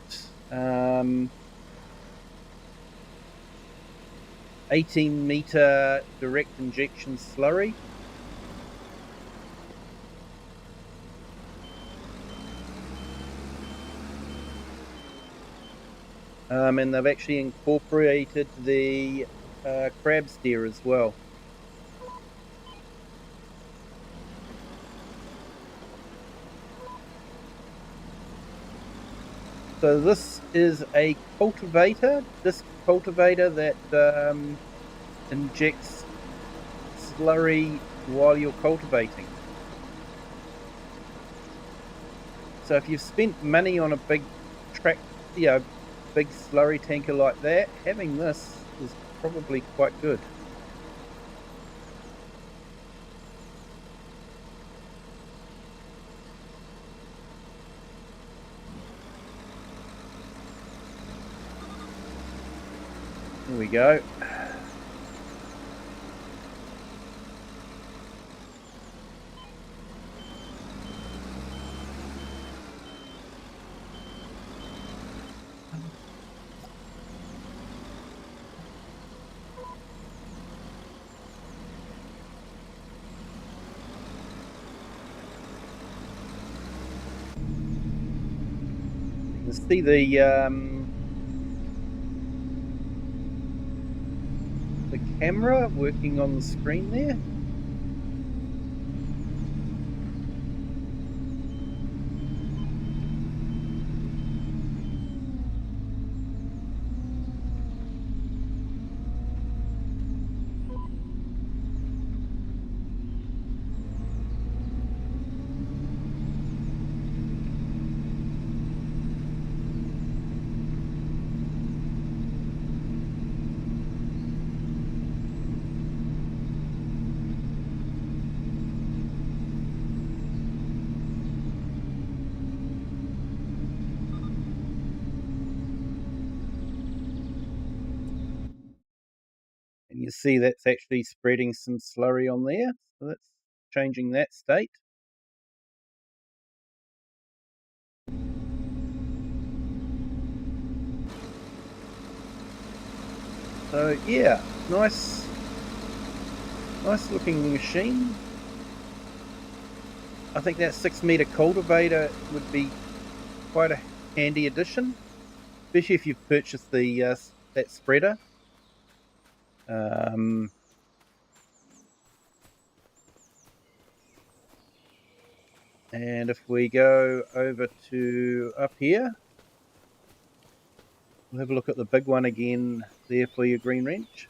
18-meter direct injection slurry. And they've actually incorporated the crab steer as well. So this is a cultivator, disc cultivator that injects slurry while you're cultivating. So if you've spent money on a big big slurry tanker like that, having this is probably quite good. Here we go. You can see the camera working on the screen there. can see that's actually spreading some slurry on there. So that's changing that state. So yeah, nice looking machine. I think that 6-meter cultivator would be quite a handy addition, especially if you've purchased the that spreader. And if we go over to up here, we'll have a look at the big one again there for your green wrench.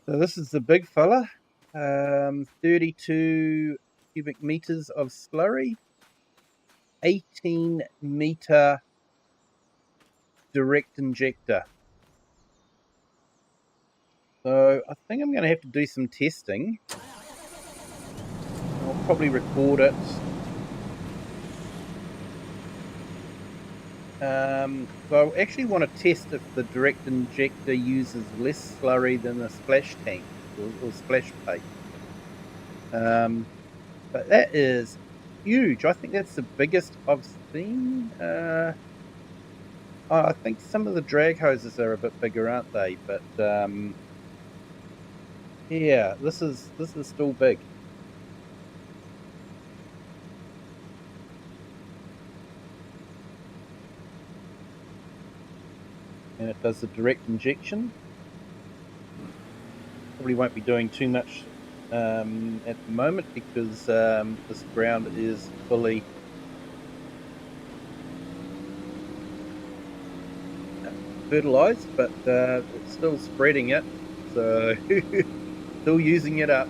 So this is the big fella, 32 cubic meters of slurry, 18-meter direct injector. So I think I'm going to have to do some testing. I'll probably record it. So I actually want to test if the direct injector uses less slurry than the splash tank or splash plate. But that is huge. I think that's the biggest I've seen. I think some of the drag hoses are a bit bigger, aren't they? But yeah, this is still big. And it does the direct injection. Probably won't be doing too much at the moment because this ground is fully fertilized, but it's still spreading it, so still using it up.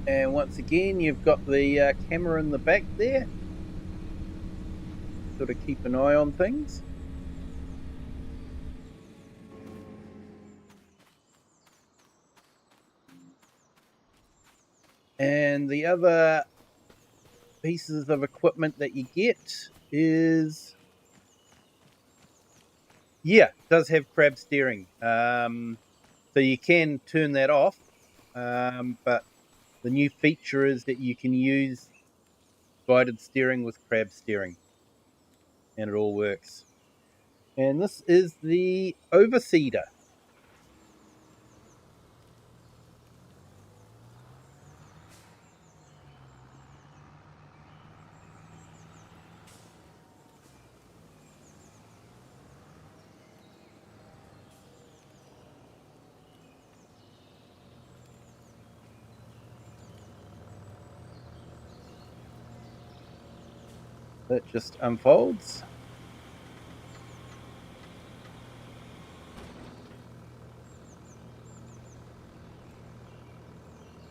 And once again, you've got the camera in the back there, sort of keep an eye on things. And the other pieces of equipment that you get is, yeah, it does have crab steering. So you can turn that off, but the new feature is that you can use guided steering with crab steering, and it all works. And this is the overseeder. That just unfolds.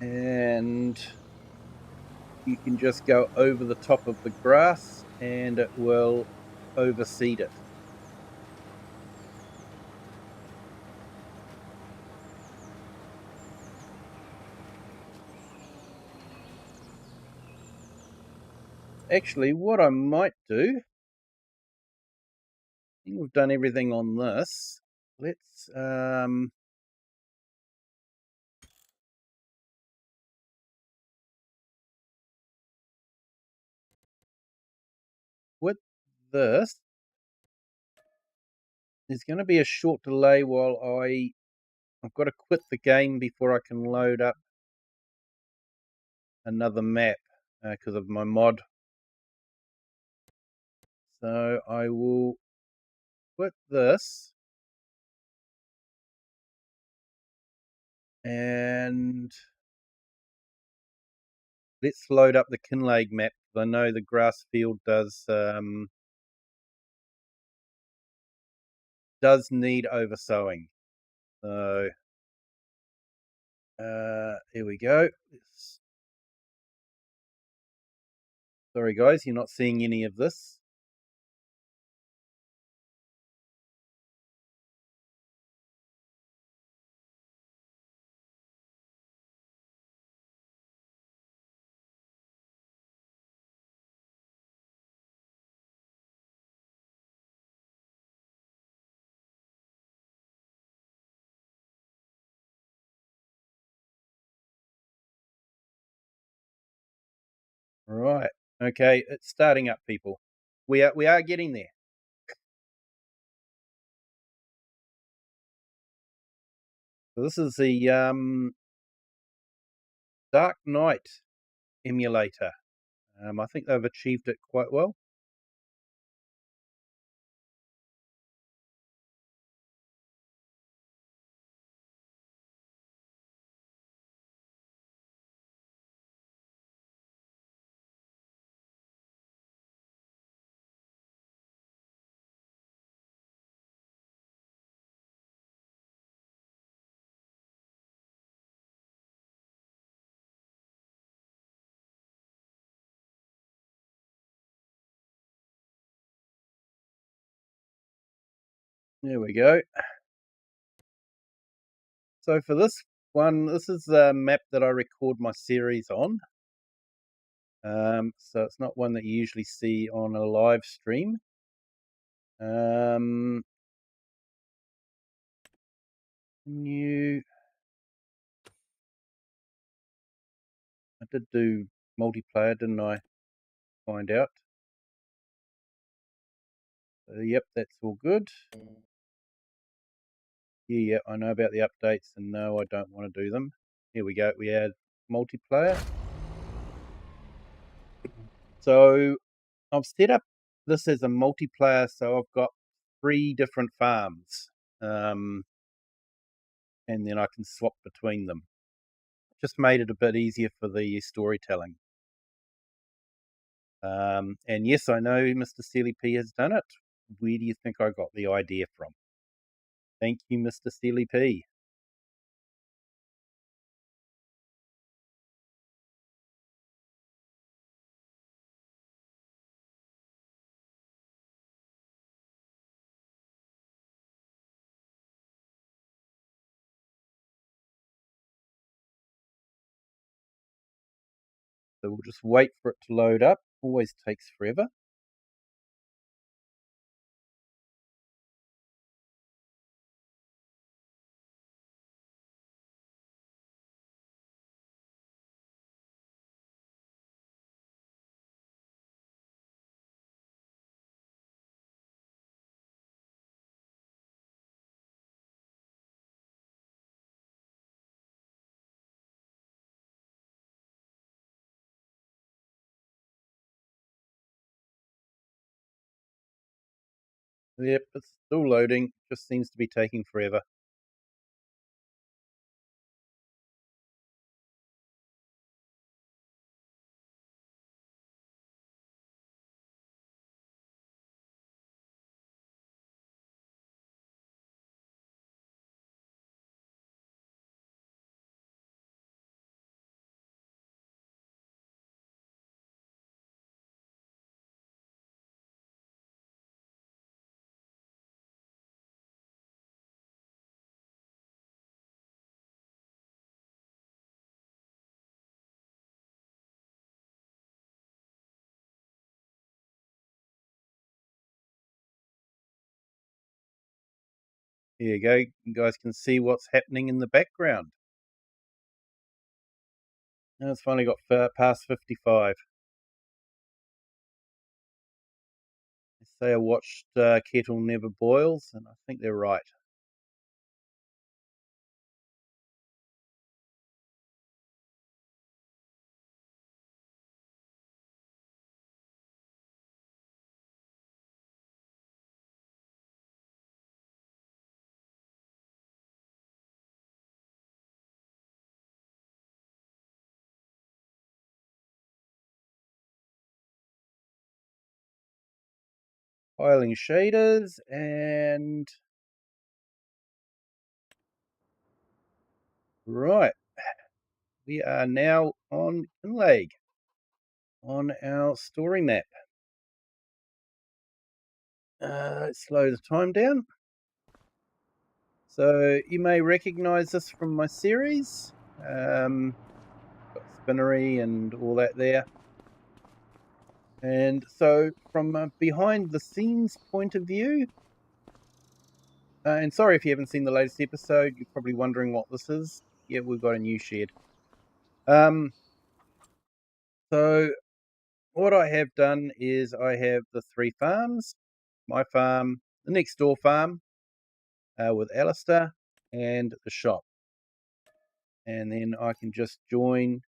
And you can just go over the top of the grass and it will overseed it. Actually, what I might do, I think we've done everything on this. Let's with this, there's going to be a short delay while I've got to quit the game before I can load up another map because of my mod. So I will quit this and let's load up the Kinlaig map. I know the grass field does need oversowing. So here we go. Sorry, guys, you're not seeing any of this. Right. Okay, it's starting up, people. We are getting there. So this is the Dark Knight emulator. I think they've achieved it quite well. There we go. So for this one, this is the map that I record my series on. So it's not one that you usually see on a live stream. New. I did do multiplayer, didn't I? Find out. Yep, that's all good. Yeah, I know about the updates, and no, I don't want to do them. Here we go. We add multiplayer. So I've set up this as a multiplayer, so I've got 3 different farms, and then I can swap between them. Just made it a bit easier for the storytelling. And yes, I know Mr. Steely P has done it. Where do you think I got the idea from? Thank you, Mr. Steely P. So we'll just wait for it to load up. Always takes forever. Yep, it's still loading. Just seems to be taking forever. Here you go. You guys can see what's happening in the background. Now it's finally got past 55. They say I watched Kettle Never Boils, and I think they're right. Piling shaders, and right, we are now on Kinleg. on our story map. Let's slow the time down. So you may recognize this from my series. Got spinnery and all that there. And so from a behind the scenes point of view, and sorry if you haven't seen the latest episode, you're probably wondering what this is. Yeah, we've got a new shed. So what I have done is I have the 3 farms, my farm, the next door farm with Alistair, and the shop. And then I can just join,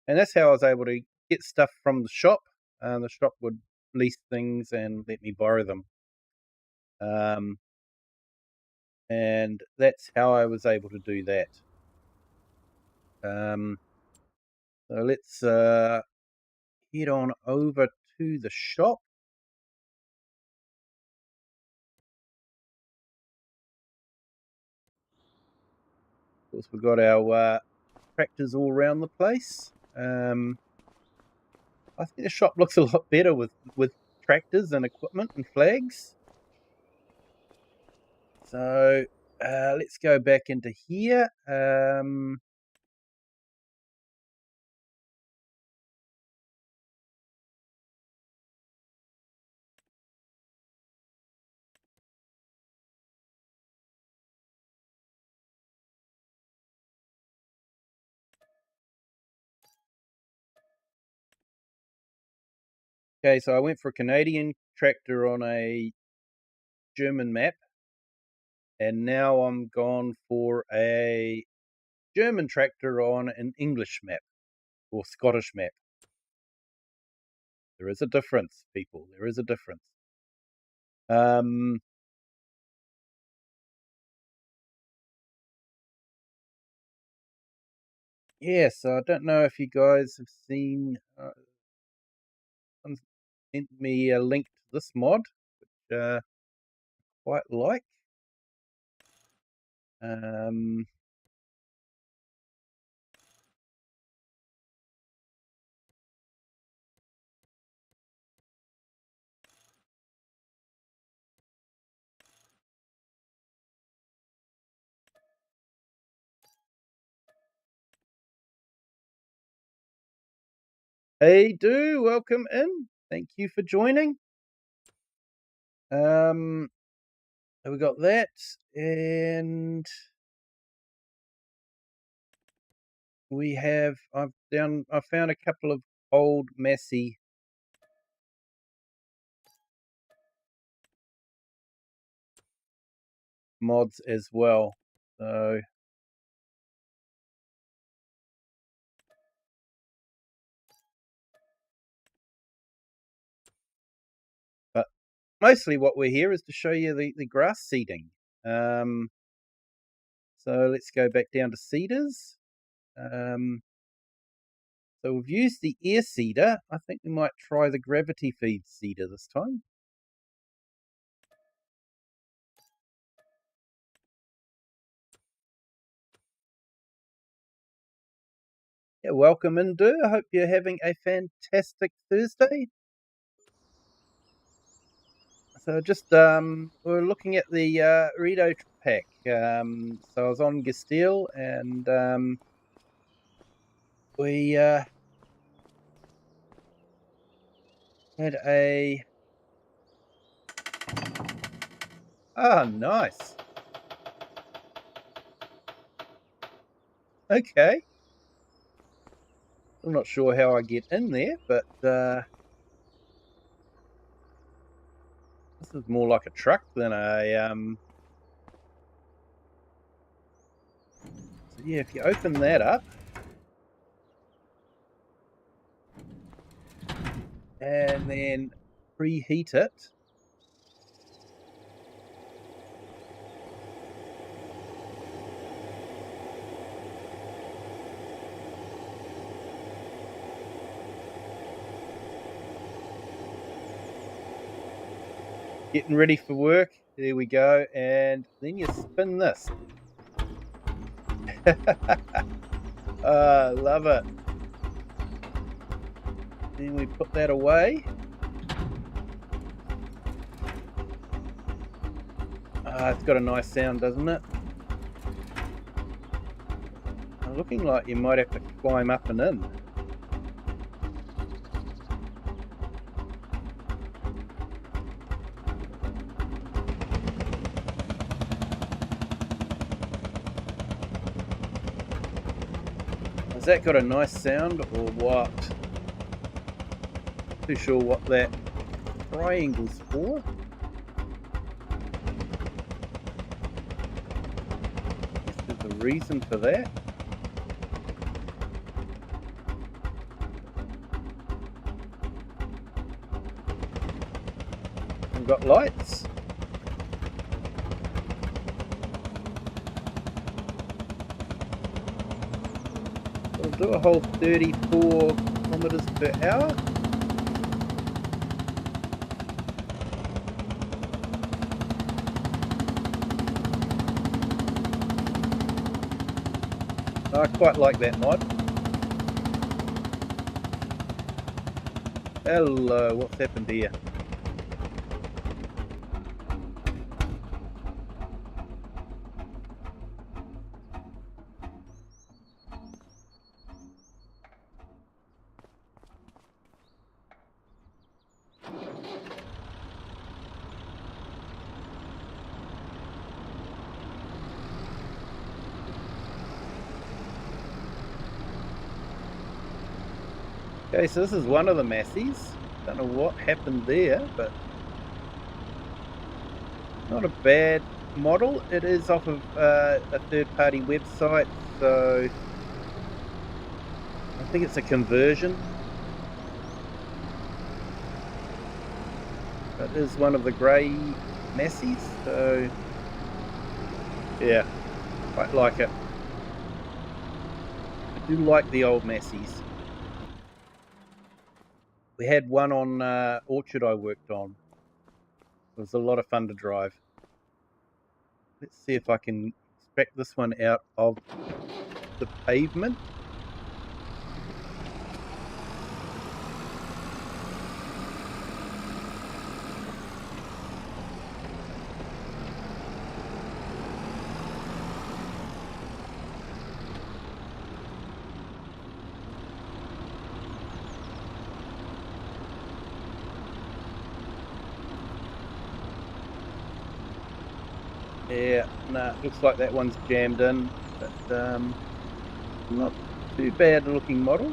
and that's how I was able to get stuff from the shop. The shop would lease things and let me borrow them. And that's how I was able to do that. So let's head on over to the shop. Of course, we've got our tractors all around the place. I think the shop looks a lot better with tractors and equipment and flags. So let's go back into here. Okay, so I went for a Canadian tractor on a German map, and now I'm gone for a German tractor on an English map or Scottish map. There is a difference, people. There is a difference. Yeah, so I don't know if you guys have seen. Someone sent me a link to this mod, which I quite like. Hey, do welcome in. Thank you for joining. So we got that, and we have. I found a couple of old Massey mods as well. So but mostly what we're here is to show you the grass seeding. So let's go back down to seeders. So we've used the air seeder. I think we might try the gravity feed seeder this time. Yeah, welcome in, Do. I hope you're having a fantastic Thursday. So just we're looking at the Vredo pack. So I was on Geistal, and we had a nice. Okay. I'm not sure how I get in there, but this is more like a truck than a So yeah, if you open that up, and then preheat it. Getting ready for work. There we go. And then you spin this. Love it. Then we put that away. It's got a nice sound, doesn't it? Looking like you might have to climb up and in. Has that got a nice sound or what? Too sure what that triangle's for. Guess there's a reason for that. We've got lights. We'll do a whole 34 kilometers per hour. I quite like that mod. Hello, what's happened here? Okay, so this is one of the Massies. Don't know what happened there, but not a bad model. It is off of a third-party website, so I think it's a conversion. It is one of the grey Massies, so yeah, quite like it. I do like the old Massies. We had one on Orchard I worked on. It was a lot of fun to drive. Let's see if I can extract this one out of the pavement. Yeah, nah, looks like that one's jammed in, but not too bad looking model.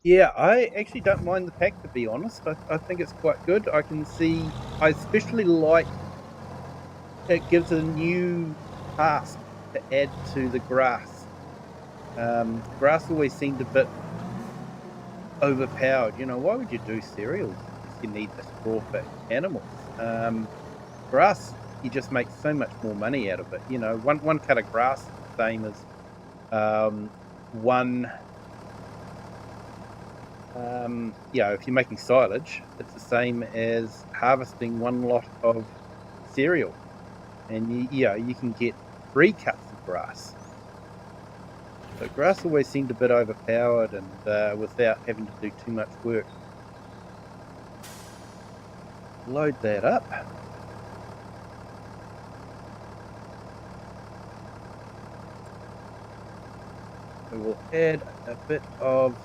Yeah, I actually don't mind the pack, to be honest. I think it's quite good. I can see, I especially like it gives a new task to add to the grass. Grass always seemed a bit overpowered. You know, why would you do cereals if you need the straw for animals? Grass, you just make so much more money out of it. You know, one cut of grass is the same as one. You know, if you're making silage, it's the same as harvesting one lot of cereal, and you can get 3 cuts of grass. So grass always seemed a bit overpowered, and without having to do too much work. Load that up. We will add a bit of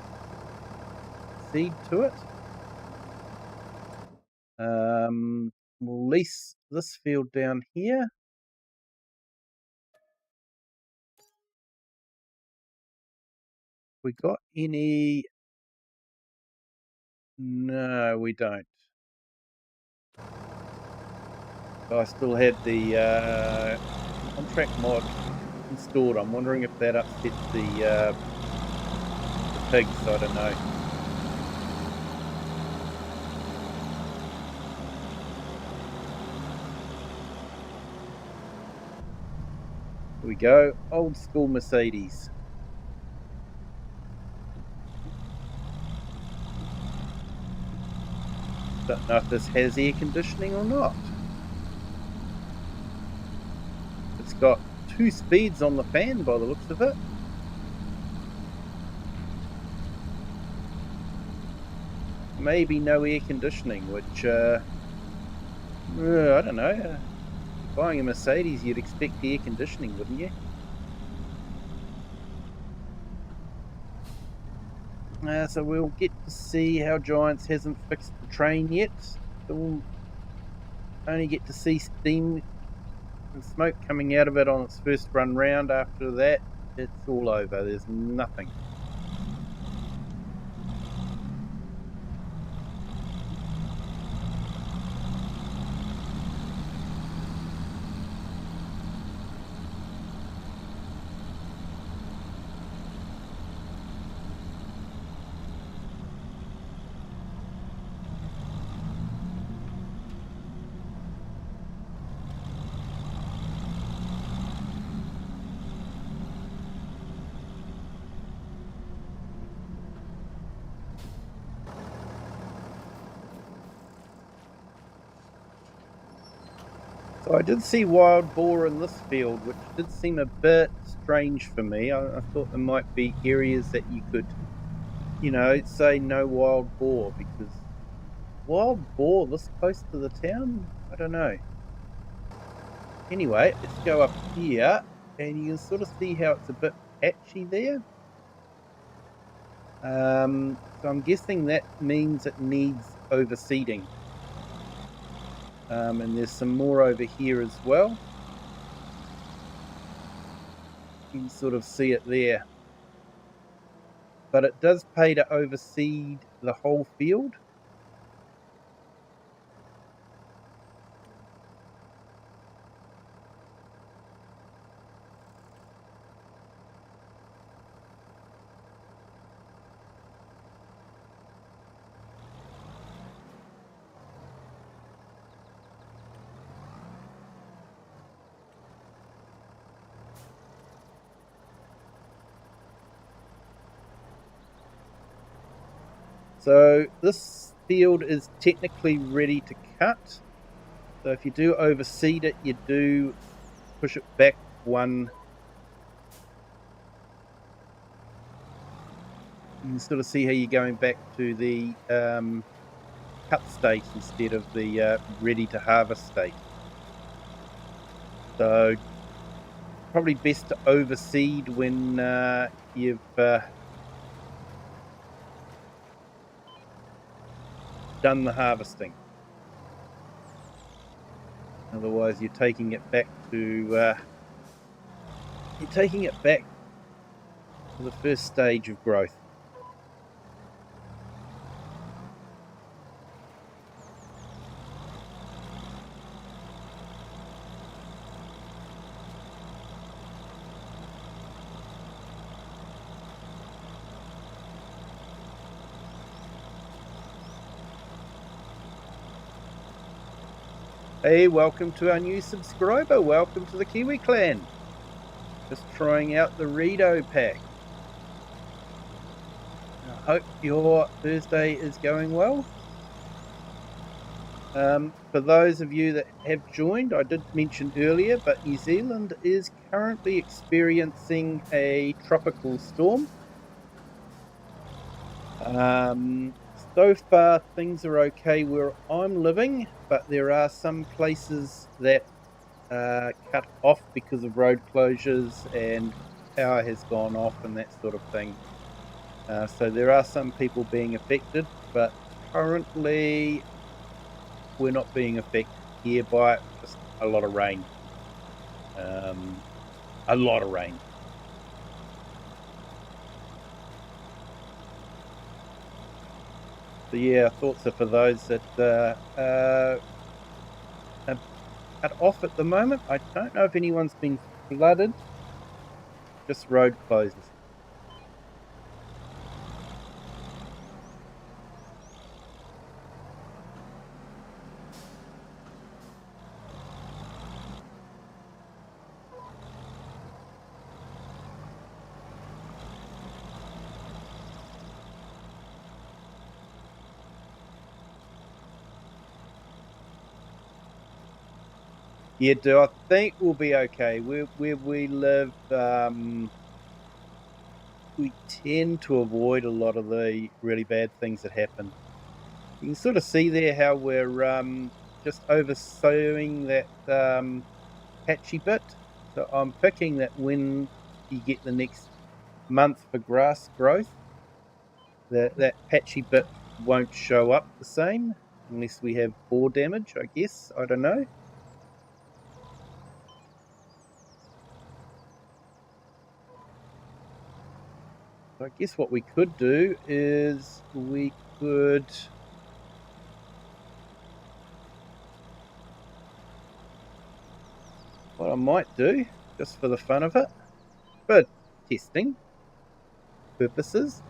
seed to it. We'll lease this field down here. We got any? No, we don't. I still had the contract mod installed. I'm wondering if that upsets the pigs. I don't know. Here we go. Old school Mercedes. Don't know if this has air conditioning or not. It's got 2 speeds on the fan by the looks of it. Maybe no air conditioning, which, I don't know. Buying a Mercedes, you'd expect air conditioning, wouldn't you? So we'll get to see how Giants hasn't fixed the train yet. So we'll only get to see steam and smoke coming out of it on its first run round. After that, it's all over. There's nothing. So I did see wild boar in this field, which did seem a bit strange for me. I thought there might be areas that you could, say no wild boar, because wild boar this close to the town? I don't know. Anyway, let's go up here, and you can sort of see how it's a bit patchy there. So I'm guessing that means it needs overseeding. And there's some more over here as well. You can sort of see it there. But it does pay to overseed the whole field. So this field is technically ready to cut. So if you do overseed it, you do push it back one. You can sort of see how you're going back to the cut state instead of the ready to harvest state. So probably best to overseed when you've done the harvesting. Otherwise, you're taking it back to the first stage of growth. Hey, welcome to our new subscriber. Welcome to the Kiwi clan. Just trying out the Vredo pack. I hope your Thursday is going well. For those of you that have joined, I did mention earlier, but New Zealand is currently experiencing a tropical storm. So far, things are okay where I'm living, but there are some places that cut off because of road closures and power has gone off and that sort of thing. So there are some people being affected, but currently we're not being affected here by just a lot of rain. A lot of rain. So yeah, thoughts are for those that are cut off at the moment. I don't know if anyone's been flooded, just road closures. Yeah, do I think we'll be okay. Where we live, we tend to avoid a lot of the really bad things that happen. You can sort of see there how we're just over sowing that patchy bit. So I'm picking that when you get the next month for grass growth, that patchy bit won't show up the same unless we have boar damage, I guess. I don't know. So I guess what we could do is we could, what I might do, just for the fun of it, for testing purposes,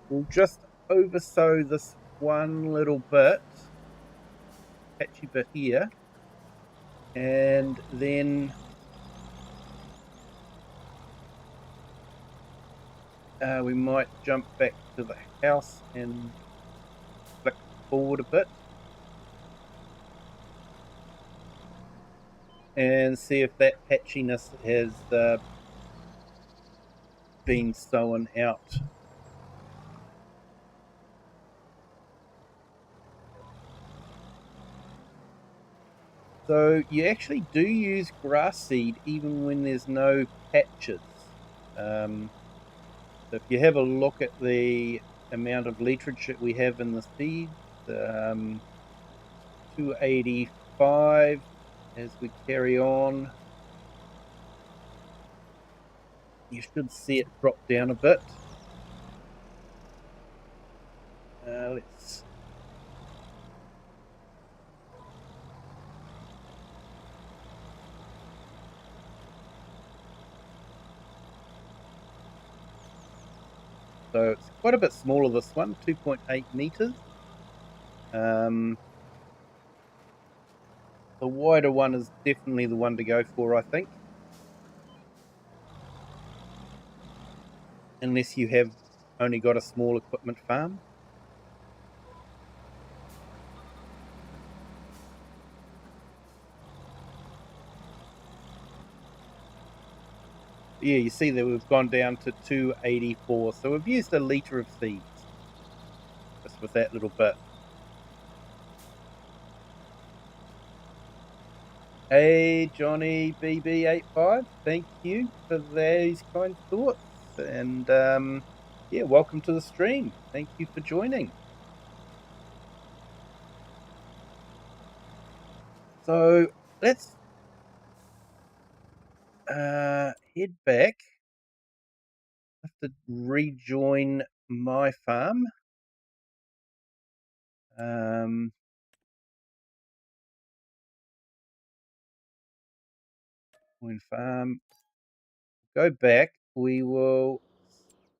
we'll just oversow this one little bit, patchy bit here, and then we might jump back to the house and flick forward a bit and see if that patchiness has been sown out. So you actually do use grass seed even when there's no patches. Um, so if you have a look at the amount of literage that we have in the seeds, 285 as we carry on, you should see it drop down a bit. Let's So it's quite a bit smaller, this one, 2.8 meters. Um, the wider one is definitely the one to go for, I think, unless you have only got a small equipment farm. Yeah, you see that we've gone down to 284. So we've used a litre of seeds just with that little bit. Hey, Johnny BB85, thank you for those kind thoughts. And yeah, welcome to the stream. Thank you for joining. So let's head back. I have to rejoin my farm. Um, join farm. Go back. We will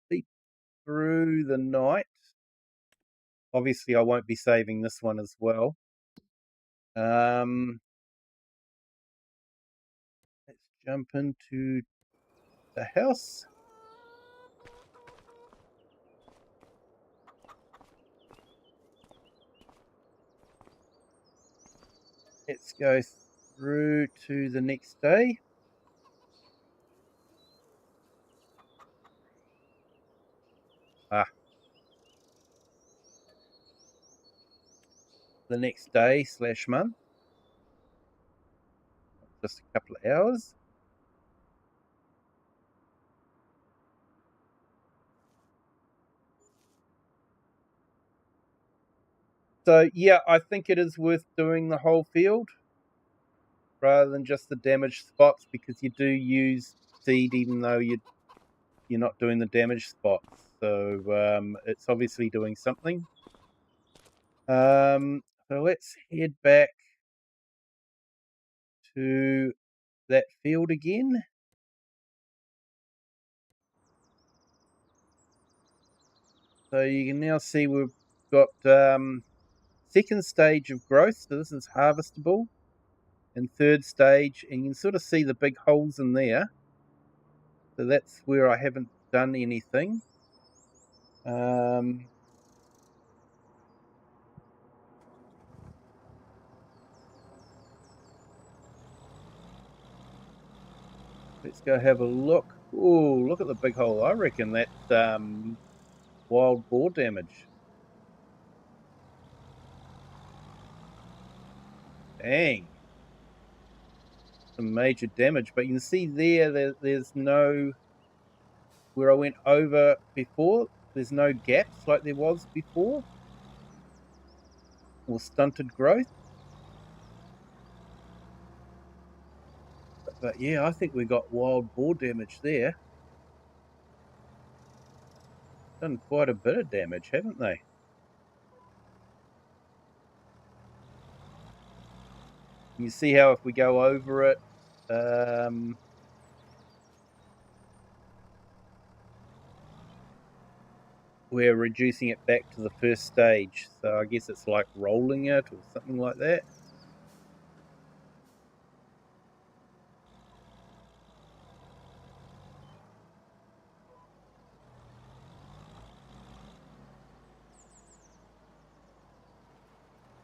sleep through the night. Obviously, I won't be saving this one as well. Let's jump into the house. Let's go through to the next day. The next day / month. Just a couple of hours. So yeah, I think it is worth doing the whole field rather than just the damaged spots, because you do use seed even though you're not doing the damaged spots. So it's obviously doing something. So let's head back to that field again. So you can now see we've got second stage of growth. So this is harvestable. And third stage, and you can sort of see the big holes in there. So that's where I haven't done anything. Let's go have a look. Oh, look at the big hole. I reckon that's wild boar damage. Dang. Some major damage. But you can see there's no... Where I went over before, there's no gaps like there was before. Or stunted growth. But yeah, I think we got wild boar damage there. Done quite a bit of damage, haven't they? You see how if we go over it, we're reducing it back to the first stage. So I guess it's like rolling it or something like that.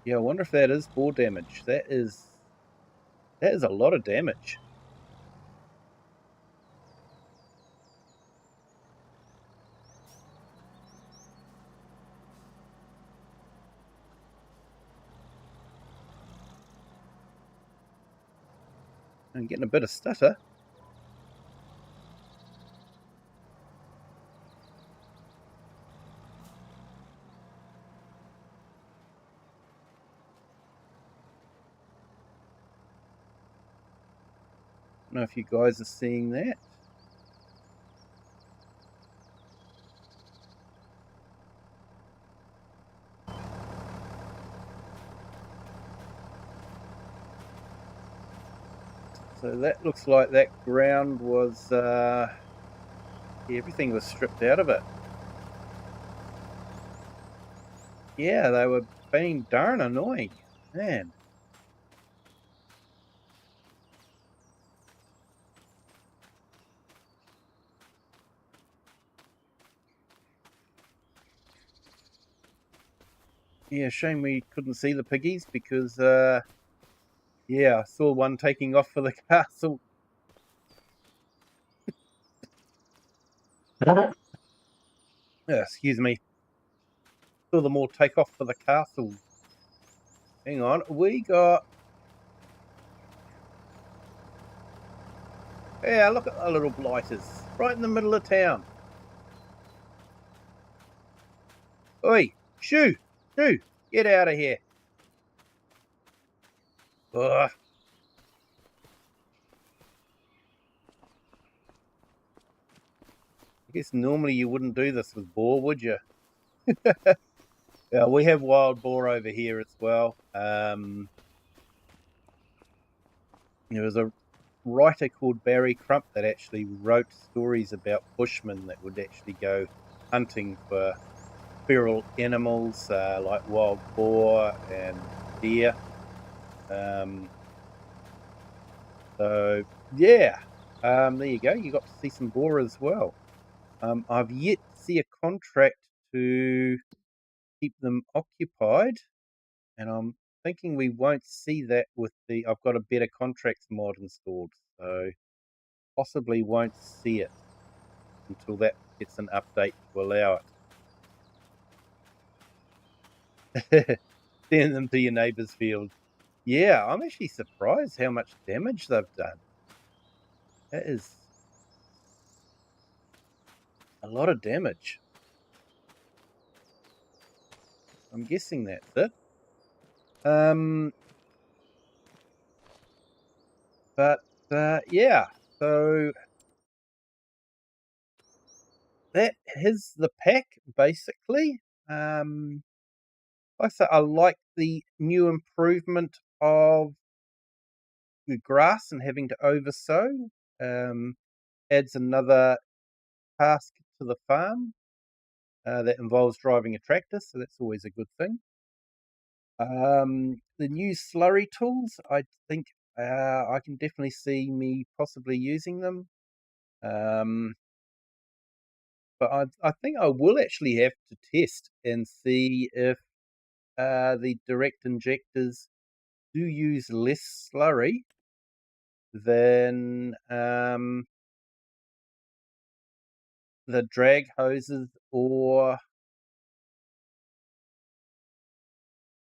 Yeah, I wonder if that is boar damage. That is a lot of damage. I'm getting a bit of stutter. I don't know if you guys are seeing that. So that looks like that ground was, everything was stripped out of it. Yeah, they were being darn annoying. Man. Yeah, shame we couldn't see the piggies because, yeah, I saw one taking off for the castle. Excuse me. Saw them all take off for the castle. Hang on, we got... Yeah, look at the little blighters. Right in the middle of town. Oi, shoo, shoo, get out of here. Ugh. I guess normally you wouldn't do this with boar, would you? Yeah, we have wild boar over here as well. There was a writer called Barry Crump that actually wrote stories about bushmen that would actually go hunting for feral animals like wild boar and deer. So yeah, there you go. You got to see some boar as well. I've yet to see a contract to keep them occupied, and I'm thinking we won't see that with the... I've got a better contracts mod installed, so possibly won't see it until that gets an update to allow it. Send them to your neighbour's field. Yeah, I'm actually surprised how much damage they've done. That is a lot of damage. I'm guessing that's it. But yeah, so that is the pack basically. Like I say, I like the new improvement of the grass and having to oversow. Adds another task to the farm that involves driving a tractor, so that's always a good thing. The new slurry tools, I think I can definitely see me possibly using them. But I think I will actually have to test and see if the direct injectors do use less slurry than the drag hoses or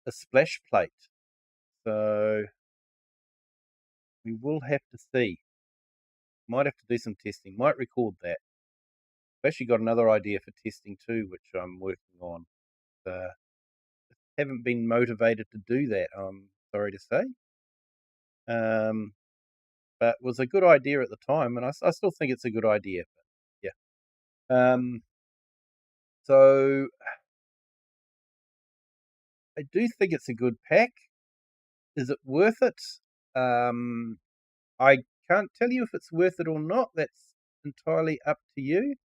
a splash plate. So we will have to see. Might have to do some testing. Might record that. I've actually got another idea for testing too, which I'm working on. Haven't been motivated to do that, I'm sorry to say. But it was a good idea at the time, and I still think it's a good idea. But yeah. So I do think it's a good pack. Is it worth it? I can't tell you if it's worth it or not. That's entirely up to you.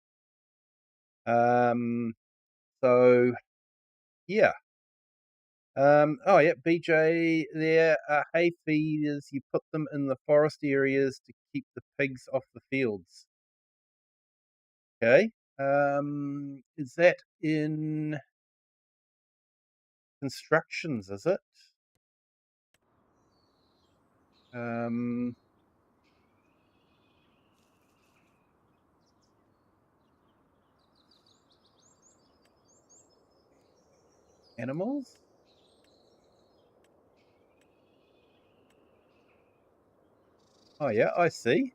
So yeah. Oh yeah, BJ, there are hay feeders. You put them in the forest areas to keep the pigs off the fields. Okay. Is that in constructions, is it? Animals? Oh yeah, I see.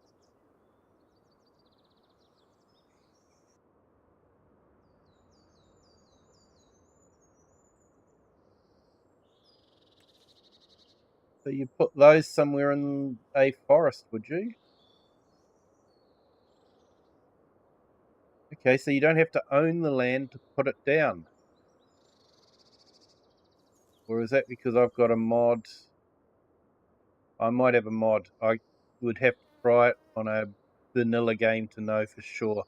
So you put those somewhere in a forest, would you? Okay, so you don't have to own the land to put it down. Or is that because I've got a mod? I might have a mod. I would have to try it on a vanilla game to know for sure.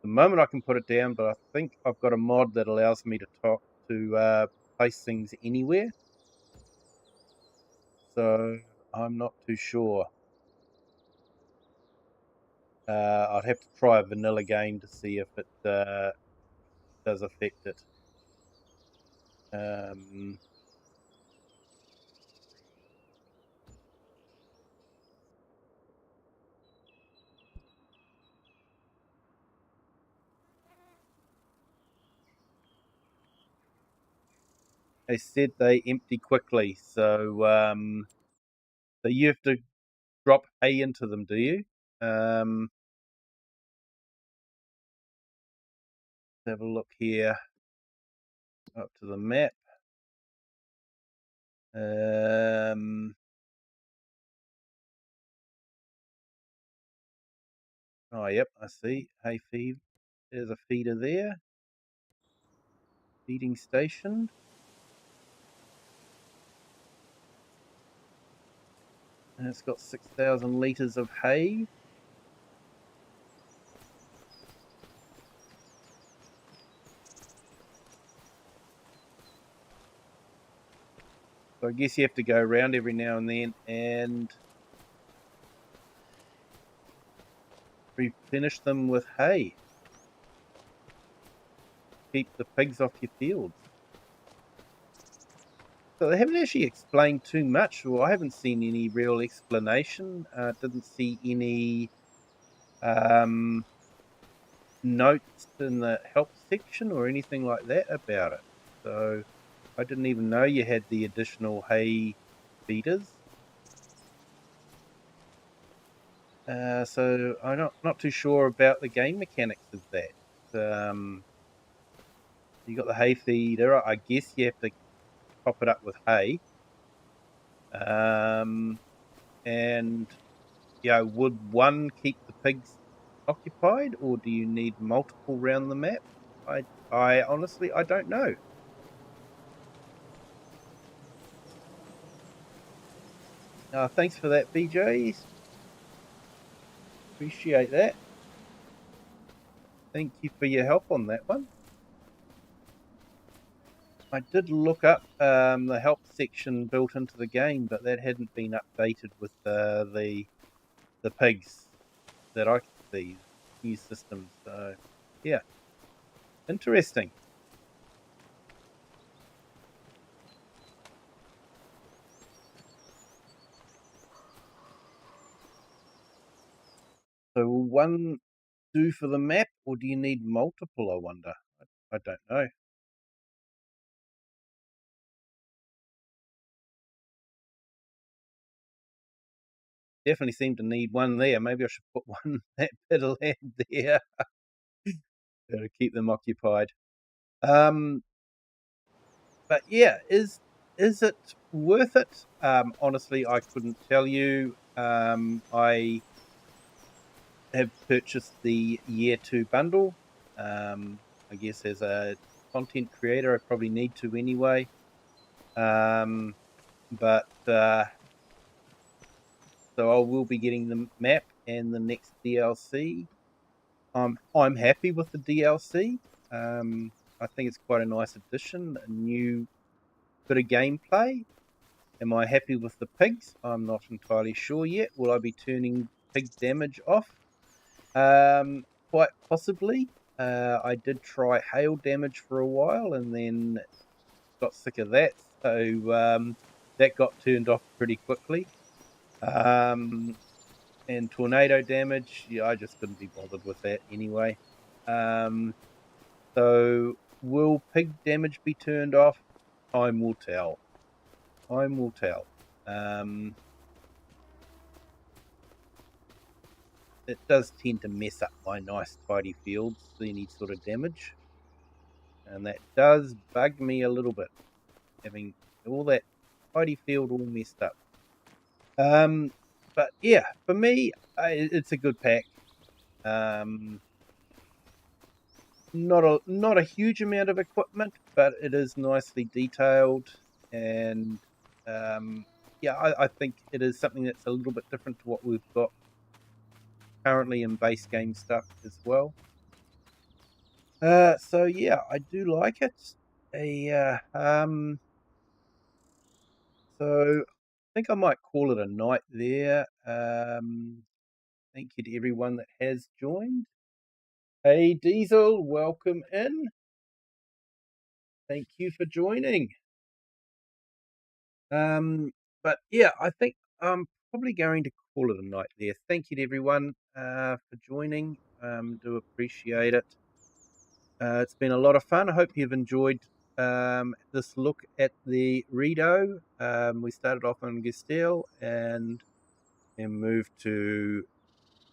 The moment I can put it down, but I think I've got a mod that allows me to place things anywhere. So I'm not too sure. I'd have to try a vanilla game to see if it does affect it. They said they empty quickly, so you have to drop hay into them, do you? Have a look here up to the map. Oh, yep, I see. Hay feed. There's a feeder there. Feeding station. And it's got 6,000 litres of hay. So I guess you have to go around every now and then and replenish them with hay. Keep the pigs off your fields. So they haven't actually explained too much, or I haven't seen any real explanation. Didn't see any notes in the help section or anything like that about it. So I didn't even know you had the additional hay feeders. So I'm not too sure about the game mechanics of that. You got the hay feeder. I guess you have to top it up with hay. And would one keep the pigs occupied, or do you need multiple round the map? I honestly I don't know. Thanks for that, BJ. Appreciate that. Thank you for your help on that one. I did look up the help section built into the game, but that hadn't been updated with the pigs that I could see, new systems. So yeah, interesting. So one do for the map, or do you need multiple, I wonder? I don't know. Definitely seem to need one there. Maybe I should put one that bit of land there to keep them occupied. But yeah, is it worth it? Honestly, I couldn't tell you. I have purchased the year 2 bundle. I guess as a content creator, I probably need to anyway. But so I will be getting the map and the next DLC. I'm happy with the DLC. I think it's quite a nice addition, a new bit of gameplay. Am I happy with the pigs? I'm not entirely sure yet. Will I be turning pig damage off? Quite possibly. I did try hail damage for a while and then got sick of that, so that got turned off pretty quickly. And tornado damage, yeah, I just couldn't be bothered with that anyway. So will pig damage be turned off? Time will tell. Time will tell. It does tend to mess up my nice tidy fields, any sort of damage. And that does bug me a little bit, having all that tidy field all messed up. But yeah, for me, it's a good pack. Not a huge amount of equipment, but it is nicely detailed, and yeah, I think it is something that's a little bit different to what we've got currently in base game stuff as well. So yeah, I do like it. So I think I might call it a night there. Thank you to everyone that has joined. Hey Diesel, welcome in. Thank you for joining. But yeah, I think I'm probably going to call it a night there. Thank you to everyone for joining. Do appreciate it. It's been a lot of fun. I hope you've enjoyed this look at the Vredo. We started off on Geistal and then moved to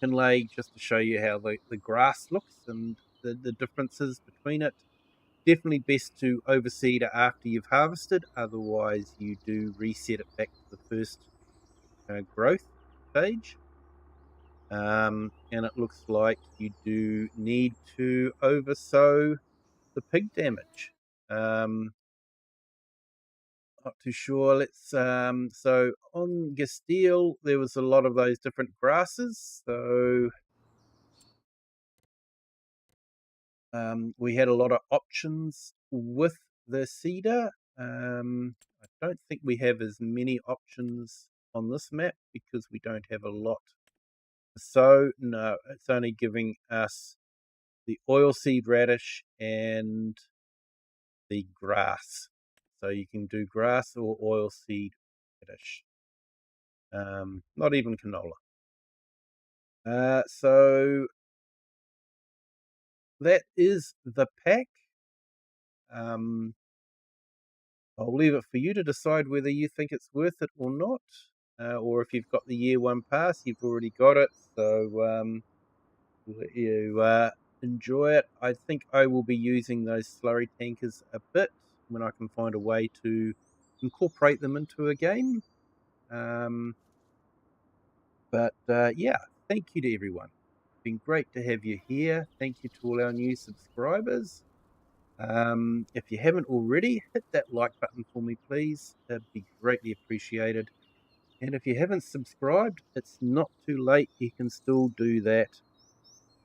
Kinlay just to show you how the grass looks and the differences between it. Definitely best to overseed it after you've harvested, otherwise you do reset it back to the first growth stage. And it looks like you do need to oversow the pig damage. Not too sure. Let's so on Geistal there was a lot of those different grasses. So we had a lot of options with the cedar. I don't think we have as many options on this map because we don't have a lot. So no, it's only giving us the oilseed radish and the grass. So you can do grass or oilseed radish. Not even canola. So that is the pack. I'll leave it for you to decide whether you think it's worth it or not, or if you've got the year 1 pass, you've already got it. So we'll let you enjoy it. I think I will be using those slurry tankers a bit when I can find a way to incorporate them into a game. But yeah, thank you to everyone. It's been great to have you here. Thank you to all our new subscribers. If you haven't already, hit that like button for me, please. That'd be greatly appreciated. And if you haven't subscribed, it's not too late. You can still do that.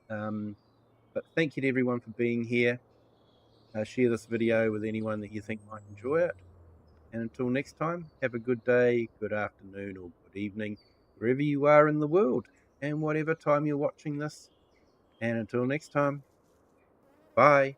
But thank you to everyone for being here. Share this video with anyone that you think might enjoy it. And until next time, have a good day, good afternoon, or good evening, wherever you are in the world, and whatever time you're watching this. And until next time, bye.